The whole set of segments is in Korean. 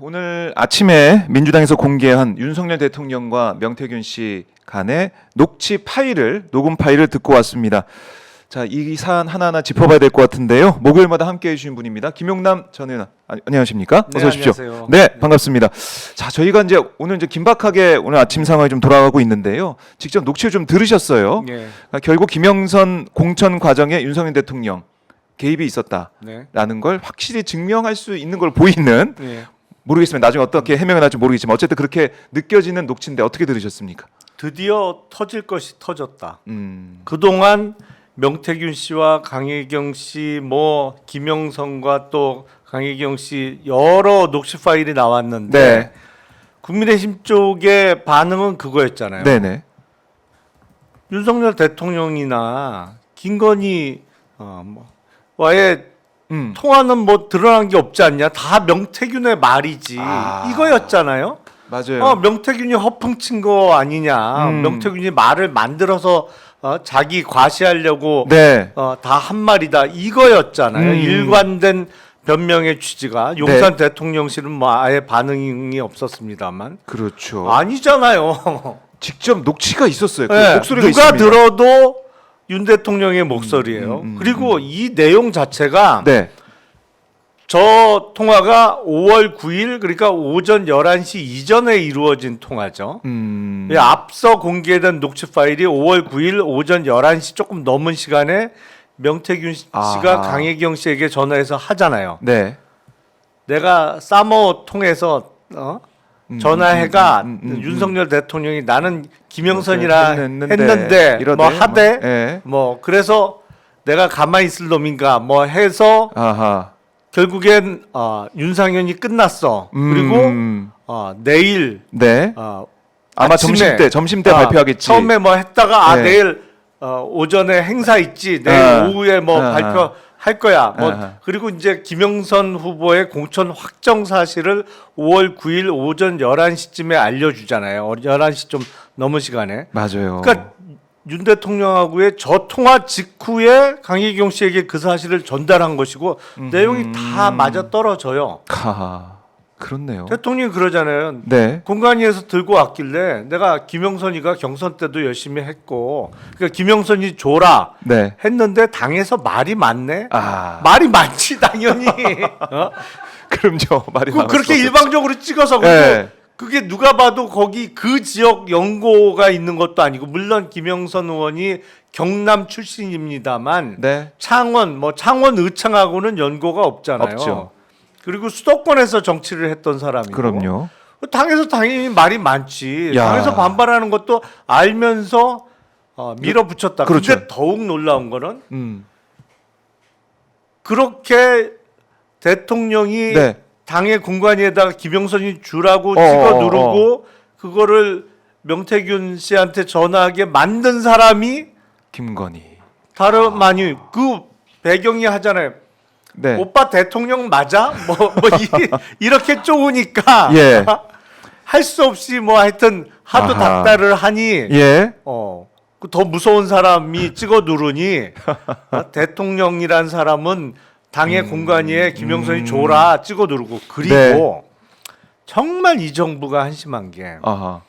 오늘 아침에 민주당에서 공개한 윤석열 대통령과 명태균 씨 간의 녹음 파일을 듣고 왔습니다. 자, 이 사안 하나하나 짚어봐야 될 것 같은데요. 목요일마다 함께해 주신 분입니다. 김용남 전 의원, 안녕하십니까? 네, 어서 오십시오. 안녕하세요. 네, 반갑습니다. 자, 저희가 이제 오늘 긴박하게 오늘 아침 상황이 좀 돌아가고 있는데요. 직접 녹취를 좀 들으셨어요. 네. 결국 김영선 공천 과정에 윤석열 대통령 개입이 있었다라는 네. 걸 확실히 증명할 수 있는 걸 보이는, 네. 모르겠습니다. 나중에 어떻게 해명을 할지 모르겠지만 어쨌든 그렇게 느껴지는 녹취인데 어떻게 들으셨습니까? 드디어 터질 것이 터졌다. 그동안 명태균 씨와 강혜경 씨, 김영선과 또 강혜경 씨 여러 녹취 파일이 나왔는데 네. 국민의힘 쪽의 반응은 그거였잖아요. 네네. 윤석열 대통령이나 김건희 와의 통화는 드러난 게 없지 않냐? 다 명태균의 말이지. 이거였잖아요. 맞아요. 명태균이 허풍친 거 아니냐? 명태균이 말을 만들어서 자기 과시하려고 네. 다 한 말이다. 이거였잖아요. 일관된 변명의 취지가. 용산 대통령실은 아예 반응이 없었습니다만. 그렇죠. 아니잖아요. 직접 녹취가 있었어요. 그 네, 목소리가 누가 있습니다. 들어도 윤 대통령의 목소리예요. 그리고 이 내용 자체가 네. 저 통화가 5월 9일 그러니까 오전 11시 이전에 이루어진 통화죠. 앞서 공개된 녹취 파일이 5월 9일 오전 11시 조금 넘은 시간에 명태균 씨가 강혜경 씨에게 전화해서 하잖아요. 네. 내가 사모 통해서 전화해가 윤석열 대통령이 나는 김영선이라 했는데 이러대, 하대 네. 그래서 내가 가만히 있을 놈인가 해서 아하. 결국엔 윤상현이 끝났어. 그리고 내일 네. 아마 아침에, 점심 때 발표하겠지. 처음에 했다가 네. 내일 오전에 행사 있지. 내일 오후에 발표할 거야. 그리고 이제 김영선 후보의 공천 확정 사실을 5월 9일 오전 11시쯤에 알려주잖아요. 11시 좀 넘은 시간에. 맞아요. 그러니까 윤 대통령하고의 저 통화 직후에 강혜경 씨에게 그 사실을 전달한 것이고 내용이 다 맞아 떨어져요. 그렇네요. 대통령이 그러잖아요. 네. 공관위에서 들고 왔길래 내가 김영선이가 경선 때도 열심히 했고 그러니까 김영선이 줘라 네. 했는데 당에서 말이 많네. 말이 많지 당연히. 그럼요. 말이 많았어. 그렇게 일방적으로 찍어서 네. 그게 누가 봐도 거기 그 지역 연고가 있는 것도 아니고 물론 김영선 의원이 경남 출신입니다만 네. 창원 의창하고는 연고가 없잖아요. 없죠. 그리고 수도권에서 정치를 했던 사람이고. 그럼요. 당에서 당연히 말이 많지. 야. 당에서 반발하는 것도 알면서 밀어붙였다. 그렇죠. 근데 더욱 놀라운 거는 그렇게 대통령이 네. 당의 공관위에다가 김영선이 주라고 찍어 누르고 그거를 명태균 씨한테 전화하게 만든 사람이 김건희. 다름 아니 그 배경이 하잖아요. 네. 오빠 대통령 맞아? 이렇게 쪼으니까 예. 할 수 없이 하여튼 하도 닥달을 하니 예. 더 무서운 사람이 찍어 누르니 대통령이란 사람은 당의 공관위에 김영선이 줘라 찍어 누르고 그리고 네. 정말 이 정부가 한심한 게 아하.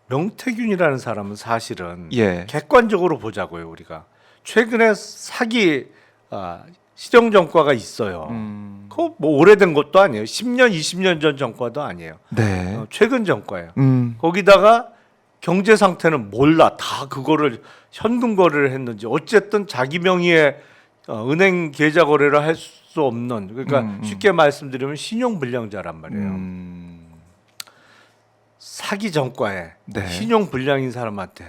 명태균이라는 사람은 사실은 예. 객관적으로 보자고요 우리가 최근에 사기 실형 전과가 있어요. 그거 오래된 것도 아니에요. 10년 20년 전 전과도 아니에요. 네. 최근 전과예요. 음. 거기다가 경제 상태는 몰라. 다 그거를 현금 거래를 했는지 어쨌든 자기 명의의 은행 계좌 거래를 할 수 없는 그러니까 쉽게 말씀드리면 신용 불량자란 말이에요. 사기 전과에 네. 신용 불량인 사람한테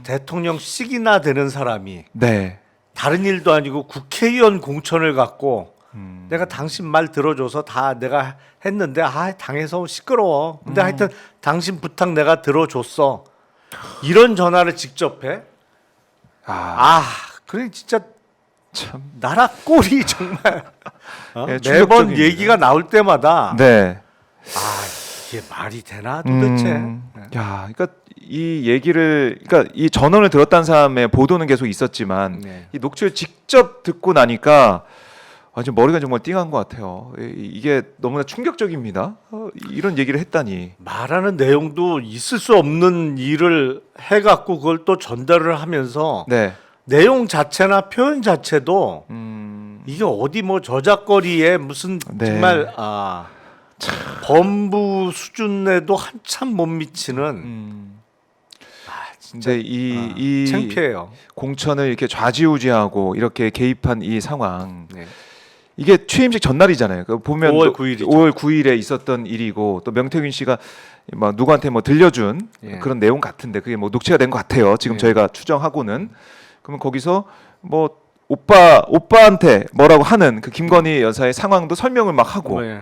대통령씩이나 되는 사람이 네. 다른 일도 아니고 국회의원 공천을 갖고 내가 당신 말 들어줘서 다 내가 했는데 당에서 시끄러워. 근데 하여튼 당신 부탁 내가 들어줬어. 이런 전화를 직접 해. 그래 진짜 참. 나라 꼴이 정말 네, 매번 얘기가 나올 때마다 네. 이게 말이 되나 도대체. 야, 그러니까 이 얘기를, 그러니까 이 전원을 들었다는 사람의 보도는 계속 있었지만 네. 이 녹취를 직접 듣고 나니까 지금 머리가 정말 띵한 것 같아요. 이게 너무나 충격적입니다. 이런 얘기를 했다니. 말하는 내용도 있을 수 없는 일을 해갖고 그걸 또 전달을 하면서 네. 내용 자체나 표현 자체도 이게 어디 뭐 저작거리에 무슨 네. 정말 범부 수준에도 한참 못 미치는 진짜 근데 이 창피해요. 공천을 이렇게 좌지우지하고 이렇게 개입한 이 상황. 네. 이게 취임식 전날이잖아요. 그 보면 5월 9일이죠. 5월 9일에 있었던 일이고 또 명태균 씨가 막 누구한테 뭐 들려준 예. 그런 내용 같은데 그게 뭐 녹취가 된 것 같아요. 지금 예. 저희가 추정하고는 그러면 거기서 뭐 오빠한테 뭐라고 하는 그 김건희 여사의 상황도 설명을 막 하고 네.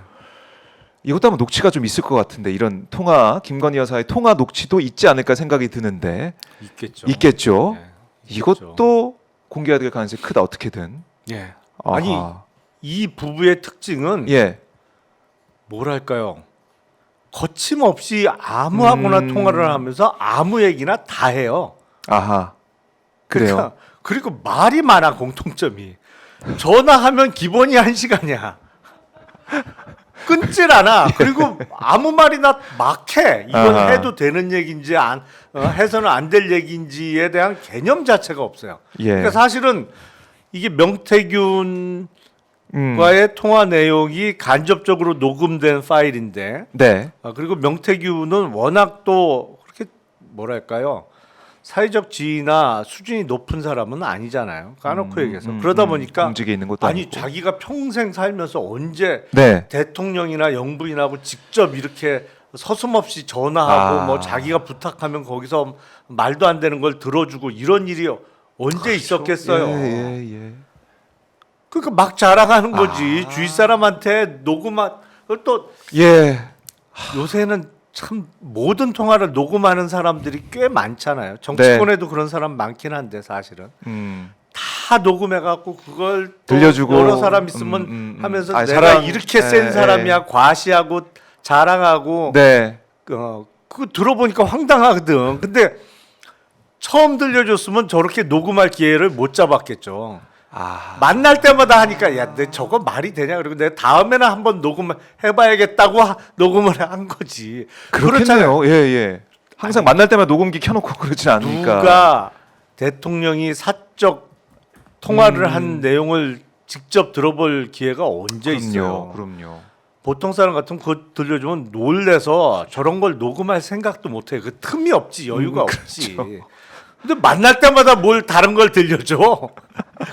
이것도 아마 녹취가 좀 있을 것 같은데 이런 통화 김건희 여사의 통화 녹취도 있지 않을까 생각이 드는데 있겠죠. 있겠죠. 네. 이것도 공개가 될 가능성이 크다 어떻게든. 예. 아하. 아니 이 부부의 특징은 예. 뭐랄까요? 거침없이 아무하고나 통화를 하면서 아무 얘기나 다 해요. 아하. 그래요. 그러니까 그리고 말이 많아 공통점이. 전화하면 기본이 1시간이야. 끊질 않아. 그리고 아무 말이나 막 해. 이건 아하. 해도 되는 얘기인지 해서는 안 될 얘기인지에 대한 개념 자체가 없어요. 예. 그러니까 사실은 이게 명태균과의 통화 내용이 간접적으로 녹음된 파일인데 네. 그리고 명태균은 워낙 또 그렇게 뭐랄까요 사회적 지위나 수준이 높은 사람은 아니잖아요. 까놓고 얘기해서 그러다 보니까 공직에 있는 것도 아니 아니고. 자기가 평생 살면서 언제 네. 대통령이나 영부인하고 직접 이렇게 서슴없이 전화하고 아. 뭐 자기가 부탁하면 거기서 말도 안 되는 걸 들어주고 이런 일이 언제 있었겠어요. 예. 그러니까 막 자랑하는 거지. 주위 사람한테 녹음한 그걸 또 예. 요새는 참 모든 통화를 녹음하는 사람들이 꽤 많잖아요. 정치권에도 그런 사람 많긴 한데 사실은 다 녹음해갖고 그걸 또 들려주고 여러 사람 있으면 하면서 아, 내가 자랑, 이렇게 센 예, 사람이야 과시하고 자랑하고 네. 그거 들어보니까 황당하거든. 근데 처음 들려줬으면 저렇게 녹음할 기회를 못 잡았겠죠. 아. 만날 때마다 하니까 야, 내 저거 말이 되냐? 그리고 내가 다음에는 한번 녹음해봐야겠다고 녹음을 한 거지. 그렇겠네요. 예. 항상 만날 때마다 녹음기 켜놓고 그러진 않으니까. 누가 대통령이 사적 통화를 한 내용을 직접 들어볼 기회가 언제 있어요? 그럼요. 보통 사람 같으면 그거 들려주면 놀래서 저런 걸 녹음할 생각도 못해. 그 틈이 없지, 여유가 없지. 근데 만날 때마다 뭘 다른 걸 들려줘.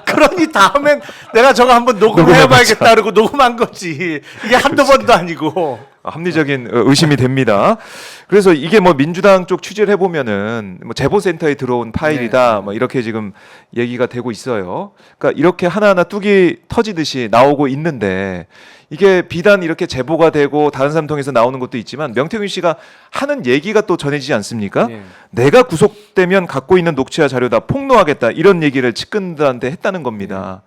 그러니 다음엔 내가 저거 한번 녹음해봐야겠다 그러고 녹음한 거지. 이게 한두 번도 아니고. 합리적인 의심이 됩니다. 그래서 이게 뭐 민주당 쪽 취재를 해보면은 뭐 제보센터에 들어온 파일이다, 뭐 이렇게 지금 얘기가 되고 있어요. 그러니까 이렇게 하나하나 뚝이 터지듯이 나오고 있는데 이게 비단 이렇게 제보가 되고 다른 사람 통해서 나오는 것도 있지만 명태균 씨가 하는 얘기가 또 전해지지 않습니까? 네. 내가 구속되면 갖고 있는 녹취와 자료 다 폭로하겠다 이런 얘기를 측근들한테 했다는 겁니다.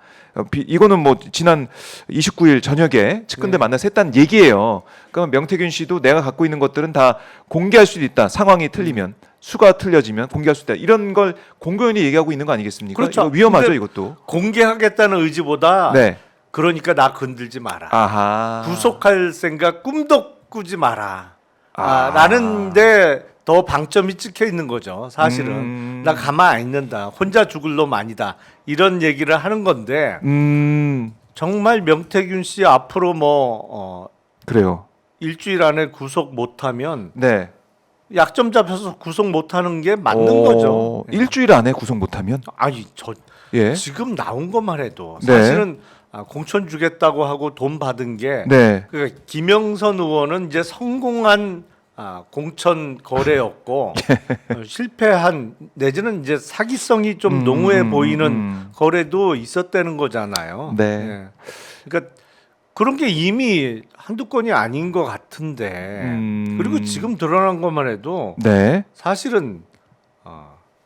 이거는 뭐 지난 29일 저녁에 측근들 만나서 했다는 얘기예요. 그러면 명태균 씨도 내가 갖고 있는 것들은 다 공개할 수도 있다. 상황이 틀리면 수가 틀려지면 공개할 수 있다. 이런 걸 공공연히 얘기하고 있는 거 아니겠습니까? 그렇죠. 이거 위험하죠, 근데 이것도. 공개하겠다는 의지보다 네. 그러니까 나 건들지 마라. 아하. 구속할 생각 꿈도 꾸지 마라. 아. 라는데 더 방점이 찍혀 있는 거죠. 사실은 나 가만 안 있는다. 혼자 죽을 놈 아니다. 이런 얘기를 하는 건데 정말 명태균 씨 앞으로 뭐 그래요. 일주일 안에 구속 못하면 네. 약점 잡혀서 구속 못하는 게 맞는 거죠. 일주일 안에 구속 못하면? 아니 저 예. 지금 나온 것만 해도 네. 사실은 공천 주겠다고 하고 돈 받은 게 네. 그러니까 김영선 의원은 이제 성공한 공천 거래였고 실패한 내지는 이제 사기성이 좀 농후해 보이는 거래도 있었다는 거잖아요. 네. 예. 그러니까 그런 게 이미 한두 건이 아닌 것 같은데 그리고 지금 드러난 것만 해도 네. 사실은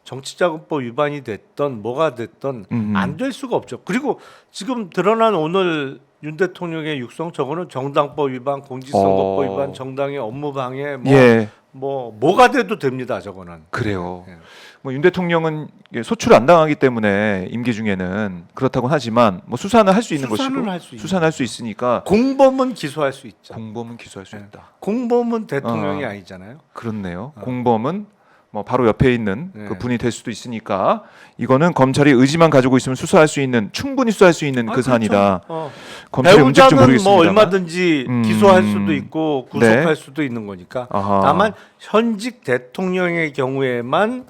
정치자금법 위반이 됐던 뭐가 됐던 안 될 수가 없죠. 그리고 지금 드러난 오늘 윤 대통령의 육성 저거는 정당법 위반, 공직선거법 위반, 정당의 업무 방해, 뭐 예. 뭐가 돼도 됩니다. 저거는. 그래요. 예. 뭐 윤 대통령은 이게 소출 안 당하기 때문에 임기 중에는 그렇다고는 하지만 뭐 수사는 할 수 있는 수사는 것이고 할수 있는 수사는 할 수 있으니까 공범은 기소할 수 있죠. 공범은 기소할 수 예. 있다. 공범은 대통령이 어. 아니잖아요. 그렇네요. 공범은 뭐 바로 옆에 있는 네. 그 분이 될 수도 있으니까 이거는 검찰이 의지만 가지고 있으면 수사할 수 있는 충분히 수사할 수 있는 그 사안이다. 그렇죠. 검찰의 움직임 배우자는 모르겠습니다. 뭐 얼마든지 기소할 수도 있고 구속할 네. 수도 있는 거니까. 아하. 다만 현직 대통령의 경우에만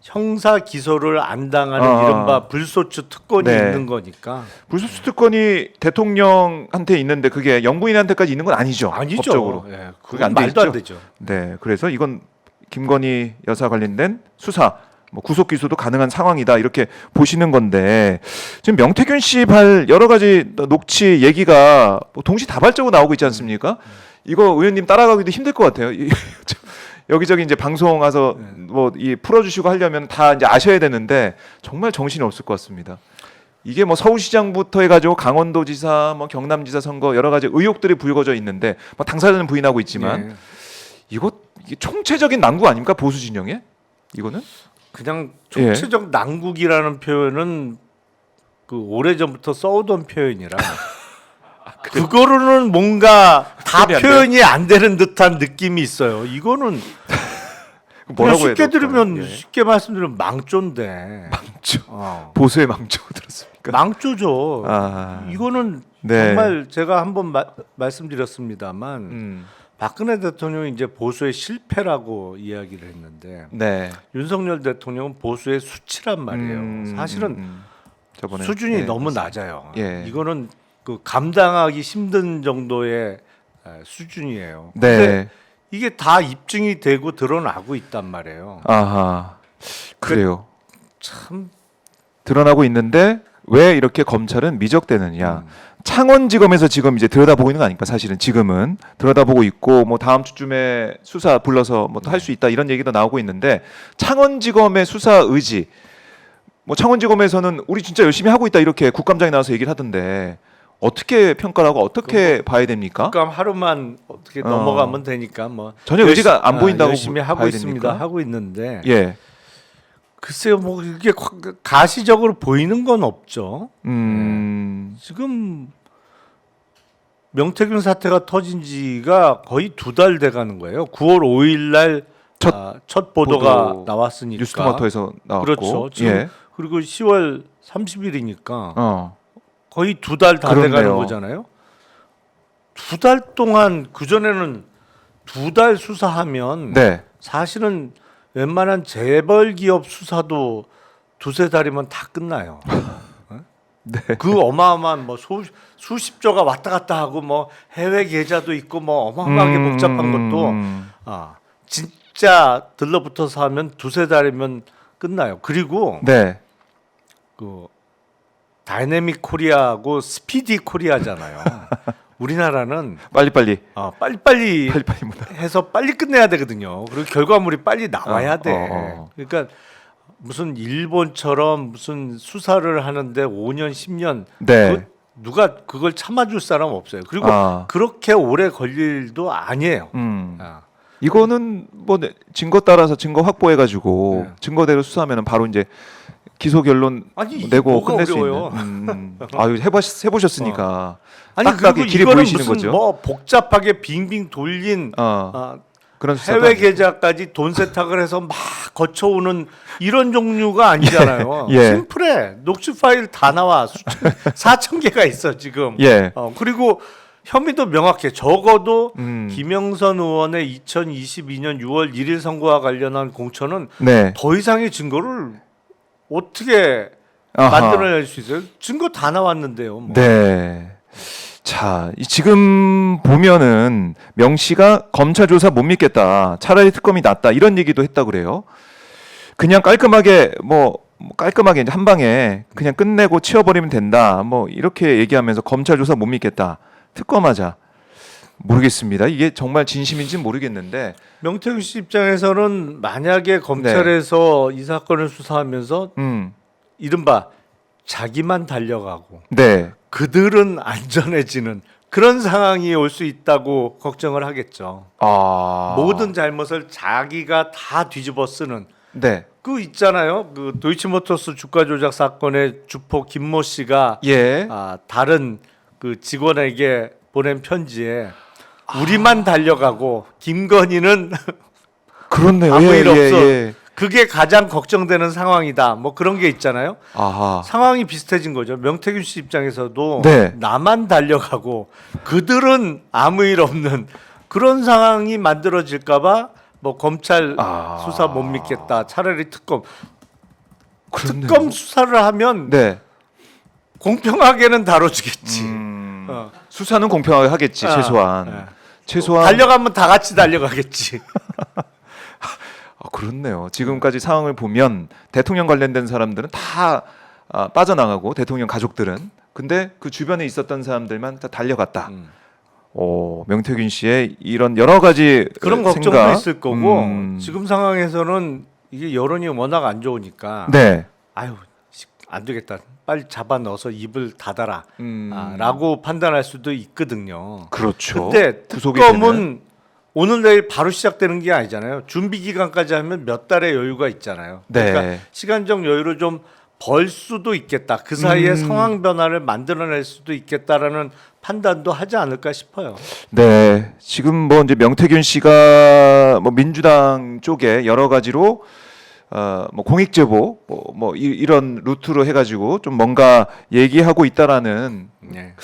형사 기소를 안 당하는 이른바 불소추 특권이 네. 있는 거니까. 불소추 특권이 대통령한테 있는데 그게 영부인한테까지 있는 건 아니죠. 아니죠. 법적으로. 예, 그게 그건 안 돼 말도 안 있죠? 되죠. 네, 그래서 이건 김건희 여사 관련된 수사, 뭐 구속 기소도 가능한 상황이다 이렇게 보시는 건데 지금 명태균 씨 발 여러 가지 녹취 얘기가 뭐 동시다발적으로 나오고 있지 않습니까? 이거 의원님 따라가기도 힘들 것 같아요. 여기저기 이제 방송 와서 뭐 이 풀어주시고 하려면 다 이제 아셔야 되는데 정말 정신이 없을 것 같습니다. 이게 뭐 서울시장부터 해가지고 강원도지사, 뭐 경남지사 선거 여러 가지 의혹들이 불거져 있는데 뭐 당사자는 부인하고 있지만. 예. 이게 총체적인 난국 아닙니까 보수 진영에? 이거는 그냥 총체적 난국이라는 표현은 그 오래전부터 써오던 표현이라 그거로는 뭔가 다 표현이 안 표현이 안 되는 듯한 느낌이 있어요. 이거는 뭐라고 해야 쉽게 될까요? 들으면 예. 쉽게 말씀드리면 망조인데 망조. 보수의 망조 들었습니까? 망조죠. 아, 이거는 네. 정말 제가 한번 말씀드렸습니다만 음, 박근혜 대통령이 이제 보수의 실패라고 이야기를 했는데 네. 윤석열 대통령은 보수의 수치란 말이에요. 사실은 저번에 수준이 예, 너무 맞습니다. 낮아요. 예. 이거는 그 감당하기 힘든 정도의 수준이에요. 네. 근데 이게 다 입증이 되고 드러나고 있단 말이에요. 아하. 그래요. 참 드러나고 있는데 왜 이렇게 검찰은 미적대느냐? 창원지검에서 지금 이제 들여다보고 있는 거 아닙니까? 사실은 지금은 들여다보고 있고 뭐 다음 주쯤에 수사 불러서 뭐 할 수 있다 이런 얘기도 나오고 있는데 창원지검의 수사 의지 뭐 창원지검에서는 우리 진짜 열심히 하고 있다 이렇게 국감장에 나와서 얘기를 하던데 어떻게 평가를 하고 어떻게 봐야 됩니까? 국감 하루만 어떻게 넘어가면 되니까 뭐 전혀 의지가 안 보인다고 열심히 하고 봐야 있습니다. 됩니까? 하고 있는데 예. 글쎄요, 뭐 이게 가시적으로 보이는 건 없죠. 지금 명태균 사태가 터진 지가 거의 2달 돼가는 거예요. 9월 5일 날 첫 보도가 보도, 나왔으니까. 뉴스토마토에서 나왔고. 그렇죠. 지금 예. 그리고 10월 30일이니까 거의 2달 다 그렇네요. 돼가는 거잖아요. 2달 동안 그 전에는 2달 수사하면 네. 사실은 웬만한 재벌 기업 수사도 2-3달이면 다 끝나요. 네. 그 어마어마한 뭐 수십조가 왔다 갔다 하고 뭐 해외 계좌도 있고 뭐 어마어마하게 복잡한 것도 진짜 들러붙어서 하면 2-3달이면 끝나요. 그리고 네. 그 다이내믹 코리아하고 스피디 코리아잖아요. 우리나라는 빨리빨리 빨리빨리 문화. 해서 빨리 끝내야 되거든요. 그리고 결과물이 빨리 나와야 돼. 그러니까 무슨 일본처럼 무슨 수사를 하는데 5년 10년 네. 누가 그걸 참아줄 사람 없어요. 그리고 그렇게 오래 걸릴 일도 아니에요. 이거는 뭐 증거 따라서 증거 확보해 가지고 증거대로 수사하면 바로 이제 기소 결론 내고 끝낼 수 있는. 아유 해보셨으니까. 아니 딱딱이 그리고 길이 이거는 보이시는 무슨 거죠. 뭐 복잡하게 빙빙 돌린 그런 해외 계좌까지 돈 세탁을 해서 막 거쳐오는 이런 종류가 아니잖아요. 예. 심플해. 녹취 파일 다 나와. 4,000개가 있어 지금. 예. 그리고 혐의도 명확해. 적어도 김영선 의원의 2022년 6월 1일 선거와 관련한 공천은 네. 더 이상의 증거를 어떻게 만들어낼 수 있어요? 증거 다 나왔는데요. 뭐. 네. 자, 지금 보면은 명 씨가 검찰 조사 못 믿겠다. 차라리 특검이 낫다. 이런 얘기도 했다 그래요. 그냥 깔끔하게 깔끔하게 이제 한 방에 그냥 끝내고 치워버리면 된다. 뭐 이렇게 얘기하면서 검찰 조사 못 믿겠다. 특검하자. 모르겠습니다. 이게 정말 진심인지는 모르겠는데 명태균 씨 입장에서는 만약에 검찰에서 이 사건을 수사하면서 이른바 자기만 달려가고 네. 그들은 안전해지는 그런 상황이 올 수 있다고 걱정을 하겠죠. 아. 모든 잘못을 자기가 다 뒤집어 쓰는 네. 그 있잖아요. 그 도이치모터스 주가 조작 사건의 주포 김모 씨가 예. 다른 그 직원에게 보낸 편지에 우리만 달려가고 김건희는 그렇네요. 아무 일 없어. 예. 그게 가장 걱정되는 상황이다. 뭐 그런 게 있잖아요. 아하. 상황이 비슷해진 거죠. 명태균 씨 입장에서도 네. 나만 달려가고 그들은 아무 일 없는 그런 상황이 만들어질까봐 뭐 검찰 수사 못 믿겠다. 차라리 특검. 그렇네요. 특검 수사를 하면 네. 공평하게는 다뤄주겠지. 수사는 공평하게 하겠지 최소한. 네. 최소한 달려가면 다 같이 달려가겠지. 그렇네요. 지금까지 상황을 보면 대통령 관련된 사람들은 다 빠져나가고 대통령 가족들은 근데 그 주변에 있었던 사람들만 다 달려갔다. 명태균 씨의 이런 여러 가지 그런 생각. 걱정도 있을 거고 지금 상황에서는 이게 여론이 워낙 안 좋으니까 네. 아유 안 되겠다. 빨리 잡아 넣어서 입을 닫아라. 라고 판단할 수도 있거든요. 그렇죠. 근데 구속이 특검은 되면. 오늘 내일 바로 시작되는 게 아니잖아요. 준비 기간까지 하면 몇 달의 여유가 있잖아요. 네. 그러니까 시간적 여유를 좀 벌 수도 있겠다. 그 사이에 상황 변화를 만들어낼 수도 있겠다라는 판단도 하지 않을까 싶어요. 네, 지금 뭐 이제 명태균 씨가 뭐 민주당 쪽에 여러 가지로 뭐 공익 제보 이런 루트로 해가지고 좀 뭔가 얘기하고 있다라는 네.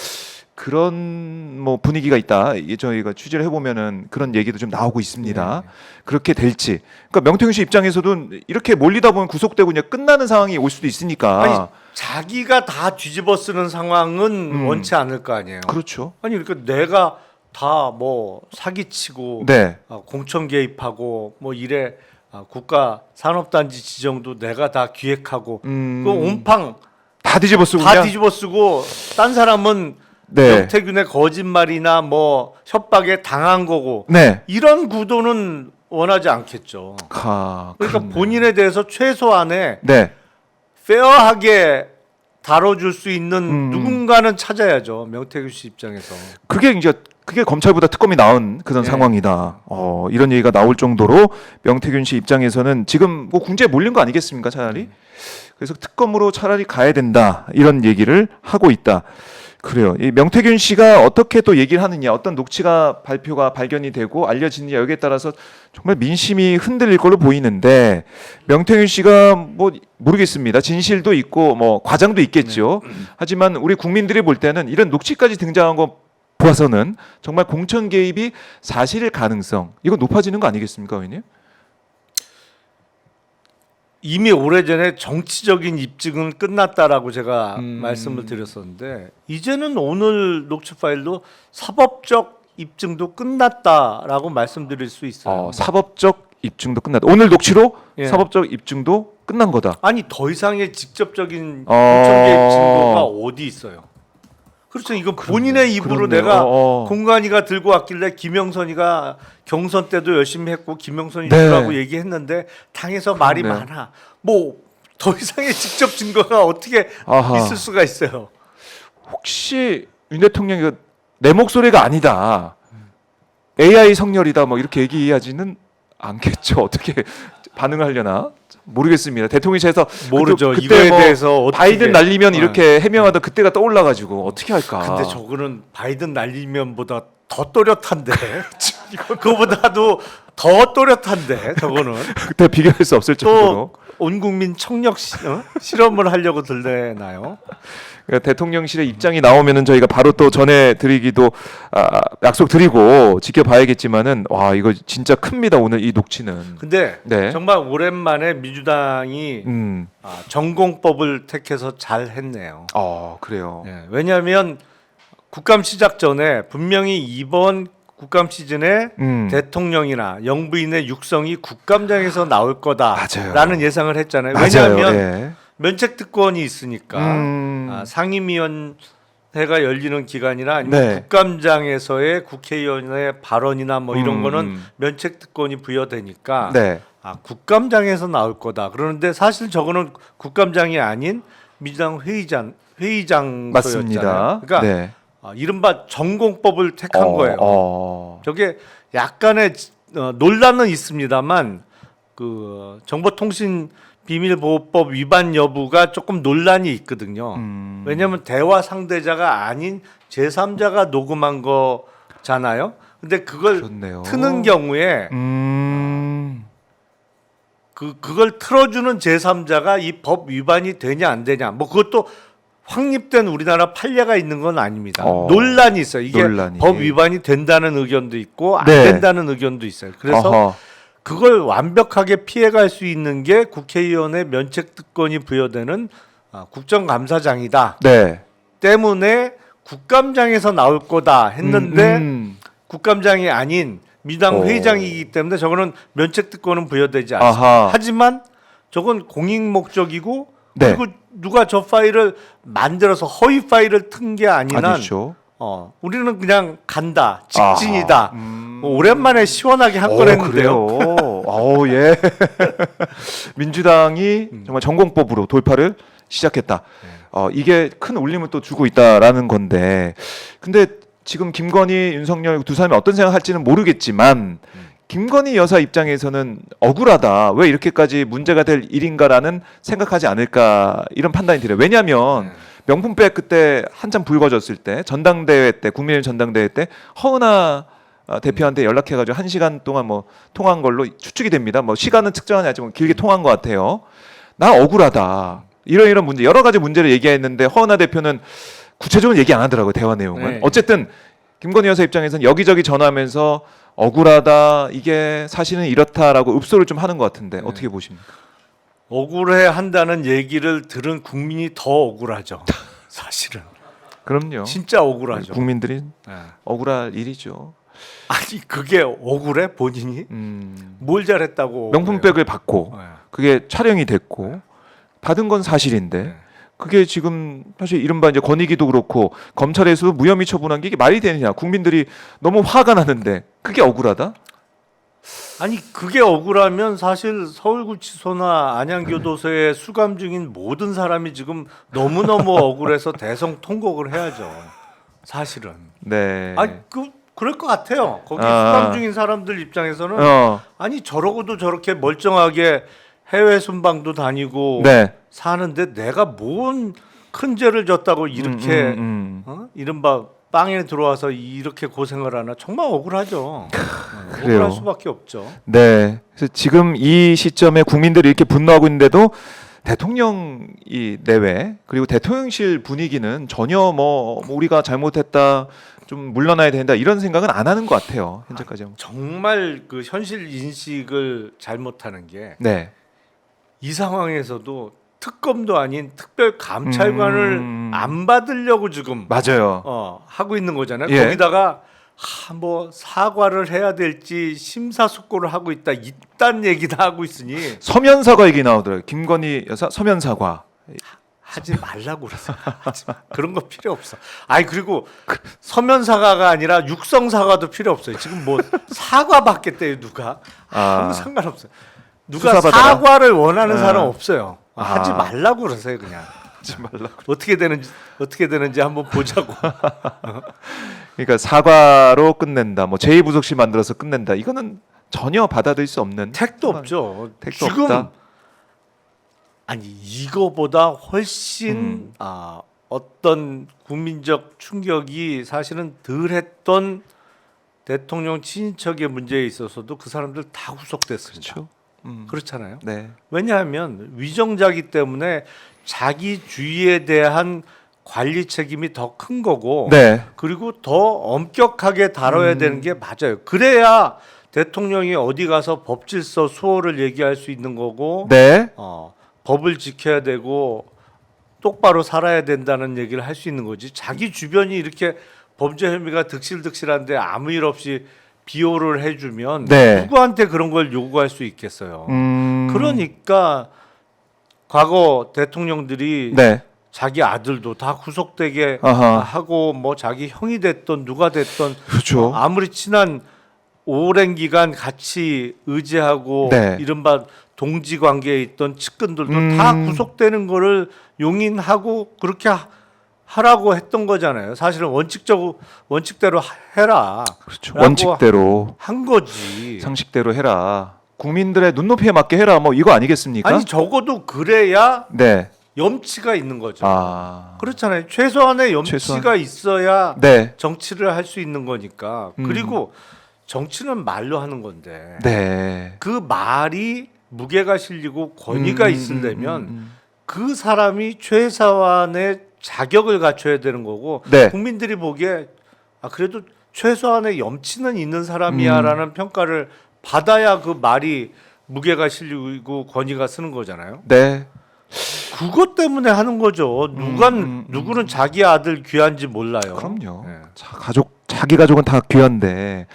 그런 뭐 분위기가 있다. 이게 저희가 취재를 해보면은 그런 얘기도 좀 나오고 있습니다. 그렇게 될지. 그러니까 명태균 씨 입장에서도 이렇게 몰리다 보면 구속되고 그냥 끝나는 상황이 올 수도 있으니까. 아니 자기가 다 뒤집어 쓰는 상황은 원치 않을 거 아니에요. 그렇죠. 아니 그러니까 내가 다 뭐 사기치고 네. 공천 개입하고 뭐 이래 국가 산업단지 지정도 내가 다 기획하고 그 온팡 다 뒤집어 쓰고 다 그냥. 뒤집어 쓰고 딴 사람은 네. 명태균의 거짓말이나 뭐 협박에 당한 거고 네. 이런 구도는 원하지 않겠죠. 그러니까 그렇네요. 본인에 대해서 최소한의 네. 페어하게 다뤄줄 수 있는 누군가는 찾아야죠. 명태균 씨 입장에서. 그게 검찰보다 특검이 나은 그런 네. 상황이다. 이런 얘기가 나올 정도로 명태균 씨 입장에서는 지금 뭐 궁지에 몰린 거 아니겠습니까, 차라리? 그래서 특검으로 차라리 가야 된다. 이런 얘기를 하고 있다. 그래요. 이 명태균 씨가 어떻게 또 얘기를 하느냐, 어떤 녹취가 발표가 발견이 되고 알려지느냐 여기에 따라서 정말 민심이 흔들릴 걸로 보이는데 명태균 씨가 뭐 모르겠습니다. 진실도 있고 뭐 과장도 있겠죠. 하지만 우리 국민들이 볼 때는 이런 녹취까지 등장한 거 보아서는 정말 공천 개입이 사실일 가능성 이거 높아지는 거 아니겠습니까, 의원님? 이미 오래전에 정치적인 입증은 끝났다라고 제가 말씀을 드렸었는데 이제는 오늘 녹취 파일도 사법적 입증도 끝났다라고 말씀드릴 수 있어요. 사법적 입증도 끝났다. 오늘 녹취로 예. 사법적 입증도 끝난 거다. 아니 더 이상의 직접적인 공천 개입 증거가 어디 있어요? 그렇죠. 이거 본인의 입으로 그렇네요. 내가 공관위가 들고 왔길래 김영선이가 경선 때도 열심히 했고 김영선이 네. 주라고 얘기했는데 당에서 말이 그렇네요. 많아. 뭐 더 이상의 직접 증거가 어떻게 있을 수가 있어요. 혹시 윤 대통령이 내 목소리가 아니다. AI 성렬이다. 뭐 이렇게 얘기하지는 않겠죠. 어떻게 반응을 하려나 모르겠습니다. 대통령실에서 모르죠. 그때 이거에 뭐 대해서 어떻게 바이든 날리면 이렇게 해명하다 그때가 떠올라가지고 어떻게 할까? 근데 저거는 바이든 날리면보다 더 또렷한데 그거보다도 더 또렷한데 저거는 그때 비교할 수 없을 정도로. 또 온 국민 청력 실험을 하려고 들래나요? 그러니까 대통령실의 입장이 나오면은 저희가 바로 또 전해드리기도 약속드리고 지켜봐야겠지만은 와 이거 진짜 큽니다 오늘 이 녹취는. 근데 네. 정말 오랜만에 민주당이 전공법을 택해서 잘 했네요. 그래요. 네, 왜냐하면 국감 시작 전에 분명히 이번 국감 시즌에 대통령이나 영부인의 육성이 국감장에서 나올 거다라는 맞아요. 예상을 했잖아요. 맞아요. 왜냐하면 예. 면책 특권이 있으니까 상임위원회가 열리는 기간이나 아니면 네. 국감장에서의 국회의원의 발언이나 뭐 이런 거는 면책 특권이 부여되니까 네. 국감장에서 나올 거다. 그러는데 사실 저거는 국감장이 아닌 민주당 회의장소였잖아요. 맞습니다. 그러니까 네. 이른바 전공법을 택한 거예요. 저게 약간의 논란은 있습니다만 그 정보통신비밀보호법 위반 여부가 조금 논란이 있거든요. 왜냐하면 대화 상대자가 아닌 제3자가 녹음한 거잖아요. 근데 그걸 그렇네요. 트는 경우에 그걸 틀어주는 제3자가 이 법 위반이 되냐 안 되냐 뭐 그것도 확립된 우리나라 판례가 있는 건 아닙니다. 논란이 있어요. 이게 논란이. 법 위반이 된다는 의견도 있고 안 네. 된다는 의견도 있어요. 그래서 그걸 완벽하게 피해갈 수 있는 게 국회의원의 면책특권이 부여되는 국정감사장이다. 네. 때문에 국감장에서 나올 거다 했는데 국감장이 아닌 민주당 회의장이기 때문에 저거는 면책특권은 부여되지 않습니다. 하지만 저건 공익 목적이고 네. 그리고 누가 저 파일을 만들어서 허위 파일을 튼 게 아닌 한 아니죠. 우리는 그냥 간다 직진이다. 오랜만에 시원하게 한 건 했는데요. 그래요. 예. 민주당이 정말 전공법으로 돌파를 시작했다. 이게 큰 울림을 또 주고 있다라는 건데, 근데 지금 김건희, 윤석열 두 사람이 어떤 생각할지는 모르겠지만 김건희 여사 입장에서는 억울하다. 왜 이렇게까지 문제가 될 일인가라는 생각하지 않을까 이런 판단이 들어요. 왜냐하면 명품백 그때 한참 불거졌을 때 전당대회 때 국민의힘 전당대회 때 허은하 대표한테 연락해가지고 1시간 동안 뭐 통화한 걸로 추측이 됩니다. 뭐 시간은 측정하지 않지만 길게 통화한 것 같아요. 나 억울하다. 이런 문제 여러 가지 문제를 얘기했는데 허은하 대표는 구체적으로 얘기 안 하더라고요. 대화 내용은. 네. 어쨌든 김건희 여사 입장에서는 여기저기 전화하면서 억울하다. 이게 사실은 이렇다라고 읍소를 좀 하는 것 같은데 어떻게 보십니까? 억울해 한다는 얘기를 들은 국민이 더 억울하죠. 사실은. 그럼요. 진짜 억울하죠. 국민들이 네. 억울할 일이죠. 아니 그게 억울해 본인이? 뭘 잘했다고? 명품백을 받고 네. 그게 촬영이 됐고 받은 건 사실인데 네. 그게 지금 사실 이른바 이제 권익위도 그렇고 검찰에서도 무혐의 처분한 게 이게 말이 되느냐. 국민들이 너무 화가 나는데 그게 억울하다? 아니 그게 억울하면 사실 서울구치소나 안양교도소에 수감 중인 모든 사람이 지금 너무너무 억울해서 대성통곡을 해야죠. 사실은. 네. 아니 그럴 것 같아요. 거기 수감 중인 사람들 입장에서는 아니 저러고도 저렇게 멀쩡하게 해외 순방도 다니고 네. 사는데 내가 뭔 큰 죄를 졌다고 이렇게 이른바 빵에 들어와서 이렇게 고생을 하나 정말 억울하죠. 그래요. 억울할 수밖에 없죠. 네. 그래서 지금 이 시점에 국민들이 이렇게 분노하고 있는데도 대통령이 내외 그리고 대통령실 분위기는 전혀 뭐 우리가 잘못했다 좀 물러나야 된다 이런 생각은 안 하는 것 같아요. 현재까지. 정말 그 현실 인식을 잘못하는 게 이 네. 상황에서도 특검도 아닌 특별 감찰관을 안 받으려고 지금 맞아요. 하고 있는 거잖아요. 예. 거기다가 뭐 사과를 해야 될지 심사숙고를 하고 있다 이딴 얘기도 하고 있으니 서면 사과 얘기 나오더라고요. 김건희 여사 서면 사과. 하지 말라고 그러세요. 그런 거 필요 없어. 아니 그리고 서면 사과가 아니라 육성 사과도 필요 없어요. 지금 뭐 사과 받겠대요 누가? 아무 상관없어요. 누가 수사받아라. 사과를 원하는 사람 없어요. 하지 말라고 그러세요 그냥. 하지 말라고. 어떻게 되는지 한번 보자고. 그러니까 사과로 끝낸다. 뭐 제2부속실 만들어서 끝낸다. 이거는 전혀 받아들일 수 없는 택도 없죠. 택도 지금 없다. 아니 이거보다 훨씬 어떤 국민적 충격이 사실은 덜했던 대통령 친인척의 문제에 있어서도 그 사람들 다 구속됐습니다. 그렇죠. 그렇잖아요. 네. 왜냐하면 위정자기 때문에 자기 주의에 대한 관리 책임이 더 큰 거고 네. 그리고 더 엄격하게 다뤄야 되는 게 맞아요. 그래야 대통령이 어디 가서 법질서 수호를 얘기할 수 있는 거고 네. 법을 지켜야 되고 똑바로 살아야 된다는 얘기를 할 수 있는 거지. 자기 주변이 이렇게 범죄 혐의가 득실득실한데 아무 일 없이 비호를 해주면 네. 누구한테 그런 걸 요구할 수 있겠어요. 그러니까 과거 대통령들이 네. 자기 아들도 다 구속되게 아하. 하고 뭐 자기 형이 됐던 누가 됐던 그렇죠. 아무리 친한 오랜 기간 같이 의지하고 네. 이른바 동지 관계에 있던 측근들도 다 구속되는 거를 용인하고 그렇게 하라고 했던 거잖아요. 사실은 원칙대로 해라. 그렇죠. 라고 원칙대로 한 거지. 상식대로 해라. 국민들의 눈높이에 맞게 해라. 뭐 이거 아니겠습니까? 아니 적어도 그래야 네. 염치가 있는 거죠. 아. 그렇잖아요. 최소한의 염치가 최소한. 있어야 네. 정치를 할 수 있는 거니까. 그리고 정치는 말로 하는 건데 네. 그 말이 무게가 실리고 권위가 있으려면 그 사람이 최소한의 자격을 갖춰야 되는 거고 네. 국민들이 보기에 그래도 최소한의 염치는 있는 사람이야라는 평가를 받아야 그 말이 무게가 실리고 권위가 쓰는 거잖아요. 네. 그것 때문에 하는 거죠. 누구는 자기 아들 귀한지 몰라요. 그럼요. 네. 자기 가족은 다 귀한데.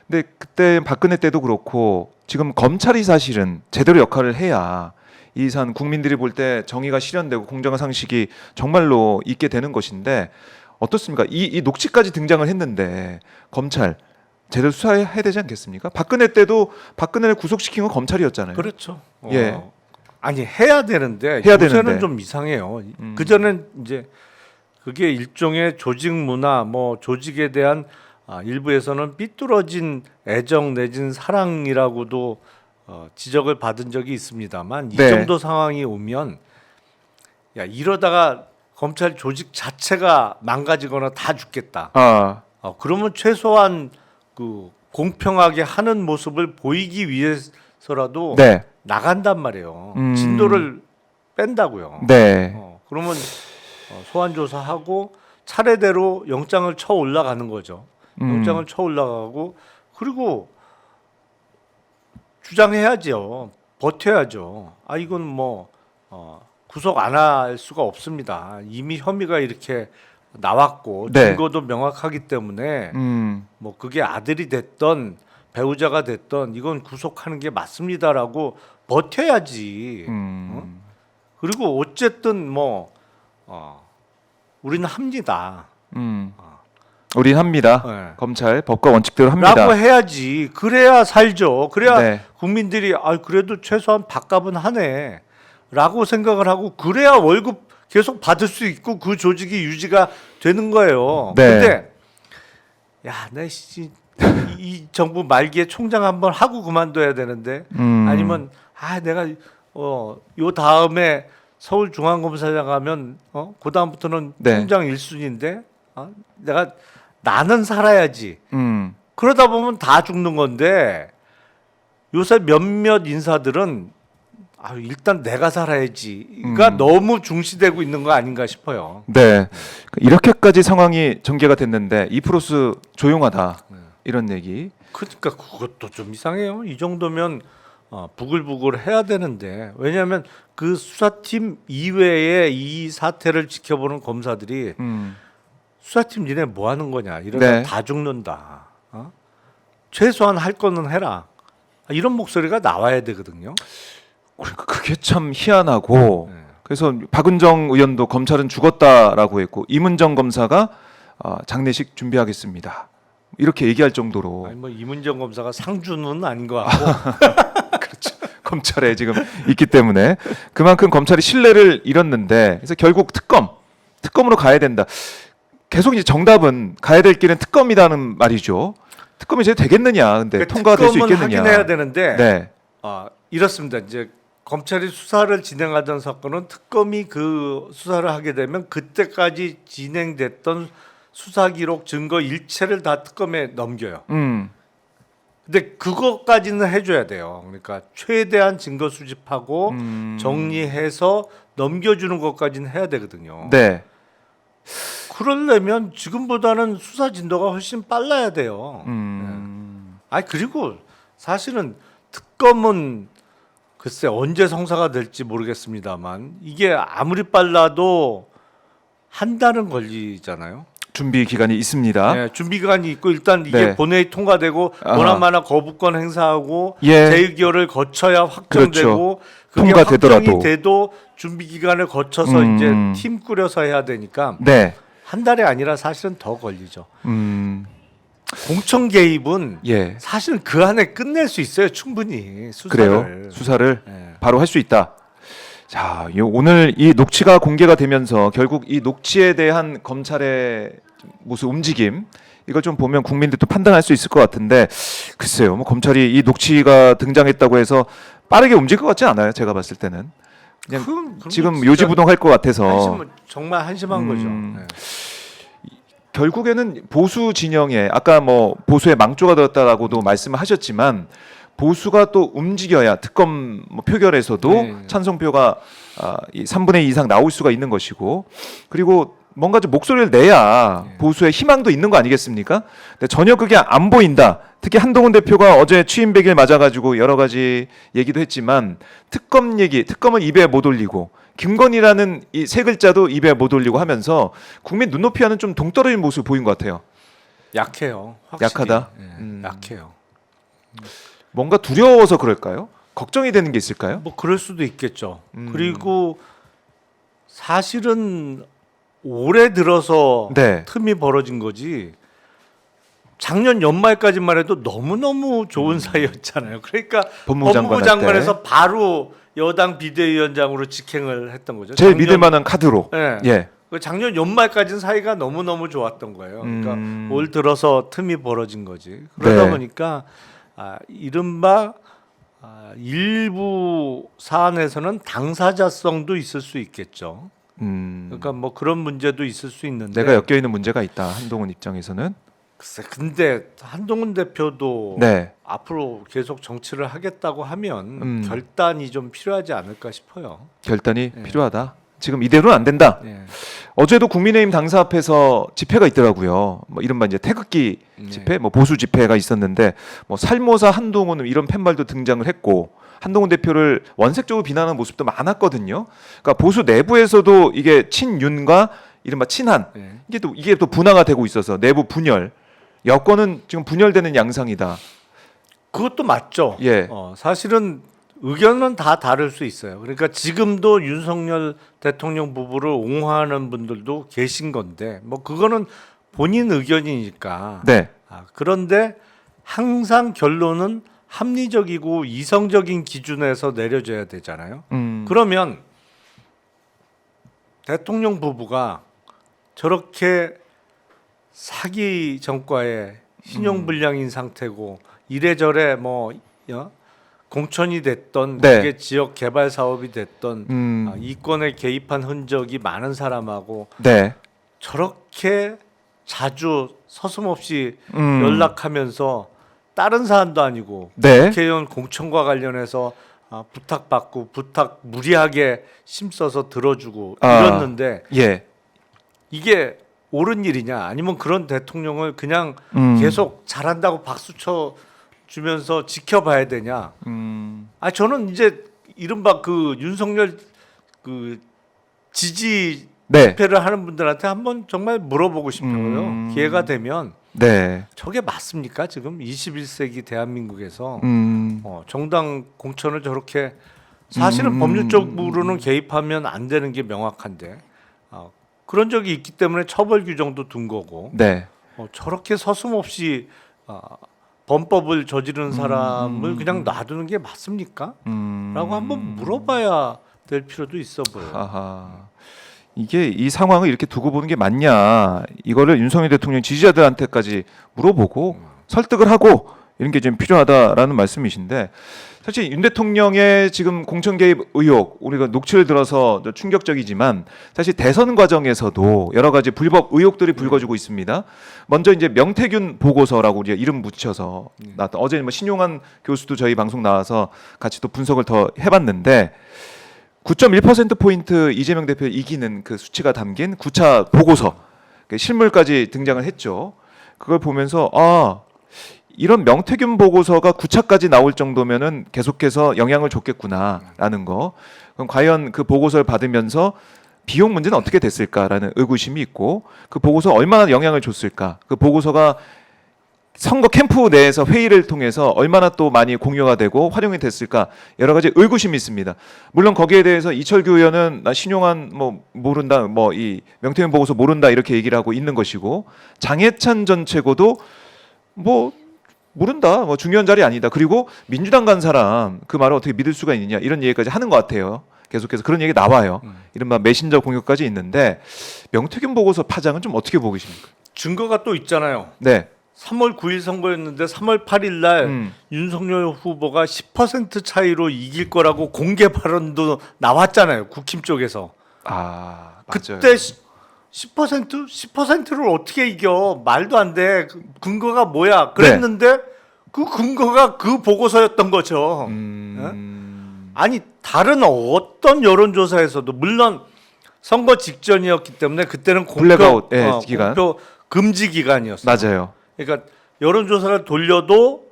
근데 그때 박근혜 때도 그렇고 지금 검찰이 사실은 제대로 역할을 해야 이 산 국민들이 볼 때 정의가 실현되고 공정한 상식이 정말로 있게 되는 것인데 어떻습니까? 이 녹취까지 등장을 했는데 검찰 제대로 수사해야 되지 않겠습니까? 박근혜 때도 박근혜를 구속시킨 건 검찰이었잖아요. 그렇죠. 예. 아니 해야 되는데 해야 요새는 되는데. 좀 이상해요. 그 전엔 이제 그게 일종의 조직 문화, 뭐 조직에 대한 일부에서는 삐뚤어진 애정 내진 사랑이라고도 지적을 받은 적이 있습니다만 이 네. 정도 상황이 오면 야 이러다가 검찰 조직 자체가 망가지거나 다 죽겠다. 아, 그러면 최소한 그 공평하게 하는 모습을 보이기 위해서라도 네. 나간단 말이에요. 진도를 뺀다고요. 네. 그러면 소환 조사하고 차례대로 영장을 쳐 올라가는 거죠. 영장을 쳐 올라가고 그리고 주장해야죠. 버텨야죠. 이건 뭐 구속 안 할 수가 없습니다. 이미 혐의가 이렇게 나왔고 네. 증거도 명확하기 때문에 뭐 그게 아들이 됐던 배우자가 됐던 이건 구속하는 게 맞습니다라고 버텨야지. 그리고 어쨌든 뭐 우리는 합니다. 우린 합니다. 네. 검찰 법과 원칙대로 합니다. 라고 해야지. 그래야 살죠. 그래야 네. 국민들이 그래도 최소한 밥값은 하네 라고 생각을 하고 그래야 월급 계속 받을 수 있고 그 조직이 유지가 되는 거예요. 네. 근데 이 정부 말기에 총장 한번 하고 그만둬야 되는데 아니면 내가 요 다음에 서울중앙검사장 가면 그 다음부터는 네. 총장 1순위인데 나는 살아야지. 그러다 보면 다 죽는 건데 요새 몇몇 인사들은 일단 내가 살아야지가 너무 중시되고 있는 거 아닌가 싶어요. 네. 이렇게까지 상황이 전개가 됐는데 이프로스 조용하다. 이런 얘기. 그러니까 그것도 좀 이상해요. 이 정도면 부글부글 해야 되는데 왜냐하면 그 수사팀 이외에 이 사태를 지켜보는 검사들이 수사팀 니네 뭐 하는 거냐 이러다 네. 다 죽는다. 최소한 할 거는 해라. 이런 목소리가 나와야 되거든요. 그러니까 그게 참 희한하고 네. 그래서 박은정 의원도 검찰은 죽었다라고 했고 이문정 검사가 장례식 준비하겠습니다. 이렇게 얘기할 정도로 아니 뭐 이문정 검사가 상주는 아닌 것 같고 그렇죠. 검찰에 지금 있기 때문에 그만큼 검찰이 신뢰를 잃었는데 그래서 결국 특검으로 가야 된다. 계속 이제 정답은 가야 될 길은 특검이라는 말이죠. 특검이 이제 되겠느냐? 근데 통과가 될 수 특검은 있겠느냐? 하긴 해야 되는데 네. 이렇습니다. 이제 검찰이 수사를 진행하던 사건은 특검이 그 수사를 하게 되면 그때까지 진행됐던 수사 기록 증거 일체를 다 특검에 넘겨요. 근데 그것까지는 해줘야 돼요. 그러니까 최대한 증거 수집하고 정리해서 넘겨주는 것까지는 해야 되거든요. 네. 그러려면 지금보다는 수사 진도가 훨씬 빨라야 돼요. 그리고 사실은 특검은 글쎄 언제 성사가 될지 모르겠습니다만 이게 아무리 빨라도 한 달은 걸리잖아요. 준비 기간이 있습니다. 네, 준비 기간이 있고 일단 이게 네. 본회의 통과되고 아하. 권한만한 거부권 행사하고 예. 재의결을 거쳐야 확정되고 그게 통과되더라도. 확정이 돼도 준비 기간을 거쳐서 이제 팀 꾸려서 해야 되니까 네. 한 달이 아니라 사실은 더 걸리죠. 공청 개입은 예. 사실은 그 안에 끝낼 수 있어요. 충분히 수사를. 그래요. 수사를 네. 바로 할 수 있다. 자, 오늘 이 녹취가 공개가 되면서 결국 이 녹취에 대한 검찰의 무슨 움직임 이걸 좀 보면 국민들도 판단할 수 있을 것 같은데 글쎄요, 뭐 검찰이 이 녹취가 등장했다고 해서 빠르게 움직일 것 같지 않아요. 제가 봤을 때는 그냥 그럼 지금 진짜 요지부동할 것 같아서 정말 한심한 거죠. 네. 결국에는 보수 진영에 아까 뭐 보수의 망조가 되었다라고도 말씀을 하셨지만 보수가 또 움직여야 특검 뭐 표결에서도 네. 찬성표가 이 3분의 2 이상 나올 수가 있는 것이고 그리고 뭔가 좀 목소리를 내야 보수의 희망도 있는 거 아니겠습니까? 근데 전혀 그게 안 보인다. 특히 한동훈 대표가 어제 취임 100일 맞아가지고 여러 가지 얘기도 했지만 특검은 입에 못 올리고 김건희라는 이 세 글자도 입에 못 올리고 하면서 국민 눈높이와는 좀 동떨어진 모습을 보인 것 같아요. 약해요. 확실히. 약하다? 약해요. 뭔가 두려워서 그럴까요? 걱정이 되는 게 있을까요? 뭐 그럴 수도 있겠죠. 그리고 사실은 올해 들어서 네. 틈이 벌어진 거지. 작년 연말까지만 해도 너무너무 좋은 사이였잖아요. 그러니까 법무부 장관에서 바로 여당 비대위원장으로 직행을 했던 거죠. 제일 믿을 만한 카드로. 네. 예. 작년 연말까지는 사이가 너무너무 좋았던 거예요. 그러니까 올 들어서 틈이 벌어진 거지. 그러다 네. 보니까 이른바 일부 사안에서는 당사자성도 있을 수 있겠죠. 그러니까 뭐 그런 문제도 있을 수 있는데 내가 엮여 있는 문제가 있다. 한동훈 입장에서는. 글쎄, 근데 한동훈 대표도 네. 앞으로 계속 정치를 하겠다고 하면 결단이 좀 필요하지 않을까 싶어요. 결단이 필요하다. 지금 이대로는 안 된다. 네. 어제도 국민의힘 당사 앞에서 집회가 있더라고요. 뭐 이른바 이제 태극기 집회, 뭐 보수 집회가 있었는데 뭐 살모사 한동훈 이런 팻말도 등장을 했고 한동훈 대표를 원색적으로 비난하는 모습도 많았거든요. 그러니까 보수 내부에서도 이게 친윤과 이른바 친한 네. 이게 또 분화가 되고 있어서 내부 분열, 여권은 지금 분열되는 양상이다. 그것도 맞죠. 예. 사실은 의견은 다 다를 수 있어요. 그러니까 지금도 윤석열 대통령 부부를 옹호하는 분들도 계신 건데 뭐 그거는 본인 의견이니까. 네. 그런데 항상 결론은 합리적이고 이성적인 기준에서 내려져야 되잖아요. 그러면 대통령 부부가 저렇게 사기 전과에 신용불량인 상태고 이래저래 뭐 공천이 됐던 네. 그게 지역 개발 사업이 됐던 이권에 개입한 흔적이 많은 사람하고 네. 저렇게 자주 서슴없이 연락하면서 다른 사안도 아니고 네. 국회의원 공천과 관련해서 부탁받고 부탁 무리하게 힘써서 들어주고 이랬는데 예. 이게 옳은 일이냐 아니면 그런 대통령을 그냥 계속 잘한다고 박수 쳐 주면서 지켜봐야 되냐? 저는 이제 이른바 그 윤석열 그 지지 네. 집회를 하는 분들한테 한번 정말 물어보고 싶어요. 기회가 되면 네. 저게 맞습니까? 지금 21세기 대한민국에서 정당 공천을 저렇게 사실은 법률적으로는 개입하면 안 되는 게 명확한데 그런 적이 있기 때문에 처벌 규정도 둔 거고 네. 저렇게 서슴없이 범법을 저지른 사람을 그냥 놔두는 게 맞습니까? 라고 한번 물어봐야 될 필요도 있어 보여요. 아하. 이게 이 상황을 이렇게 두고 보는 게 맞냐 이거를 윤석열 대통령 지지자들한테까지 물어보고 설득을 하고 이런 게 좀 필요하다라는 말씀이신데 사실 윤 대통령의 지금 공천 개입 의혹 우리가 녹취를 들어서 충격적이지만 사실 대선 과정에서도 여러 가지 불법 의혹들이 불거지고 있습니다. 먼저 이제 명태균 보고서라고 우리가 이름 붙여서 나왔던 어제 뭐 신용한 교수도 저희 방송 나와서 같이 또 분석을 더 해봤는데 9.1%포인트 이재명 대표 이기는 그 수치가 담긴 9차 보고서 실물까지 등장을 했죠. 그걸 보면서 이런 명태균 보고서가 9차까지 나올 정도면은 계속해서 영향을 줬겠구나라는 거. 그럼 과연 그 보고서를 받으면서 비용 문제는 어떻게 됐을까라는 의구심이 있고 그 보고서 얼마나 영향을 줬을까. 그 보고서가 선거 캠프 내에서 회의를 통해서 얼마나 또 많이 공유가 되고 활용이 됐을까 여러 가지 의구심이 있습니다. 물론 거기에 대해서 이철규 의원은 나 신용한 뭐 모른다, 뭐 이 명태균 보고서 모른다 이렇게 얘기를 하고 있는 것이고 장해찬 전 최고도 뭐 모른다, 뭐 중요한 자리 아니다. 그리고 민주당 간 사람 그 말을 어떻게 믿을 수가 있느냐 이런 얘기까지 하는 것 같아요. 계속해서 그런 얘기 나와요. 이른바 메신저 공격까지 있는데 명태균 보고서 파장은 좀 어떻게 보고 계십니까? 증거가 또 있잖아요. 네. 3월 9일 선거였는데 3월 8일 날 윤석열 후보가 10% 차이로 이길 거라고 공개 발언도 나왔잖아요. 국힘 쪽에서. 맞아요. 그때 10%를 어떻게 이겨? 말도 안 돼. 근거가 뭐야? 그랬는데 그 근거가 그 보고서였던 거죠. 아니 다른 어떤 여론조사에서도 물론 선거 직전이었기 때문에 그때는 블랙아웃 기간. 공표 금지 기간이었어요. 맞아요. 그러니까 여론조사를 돌려도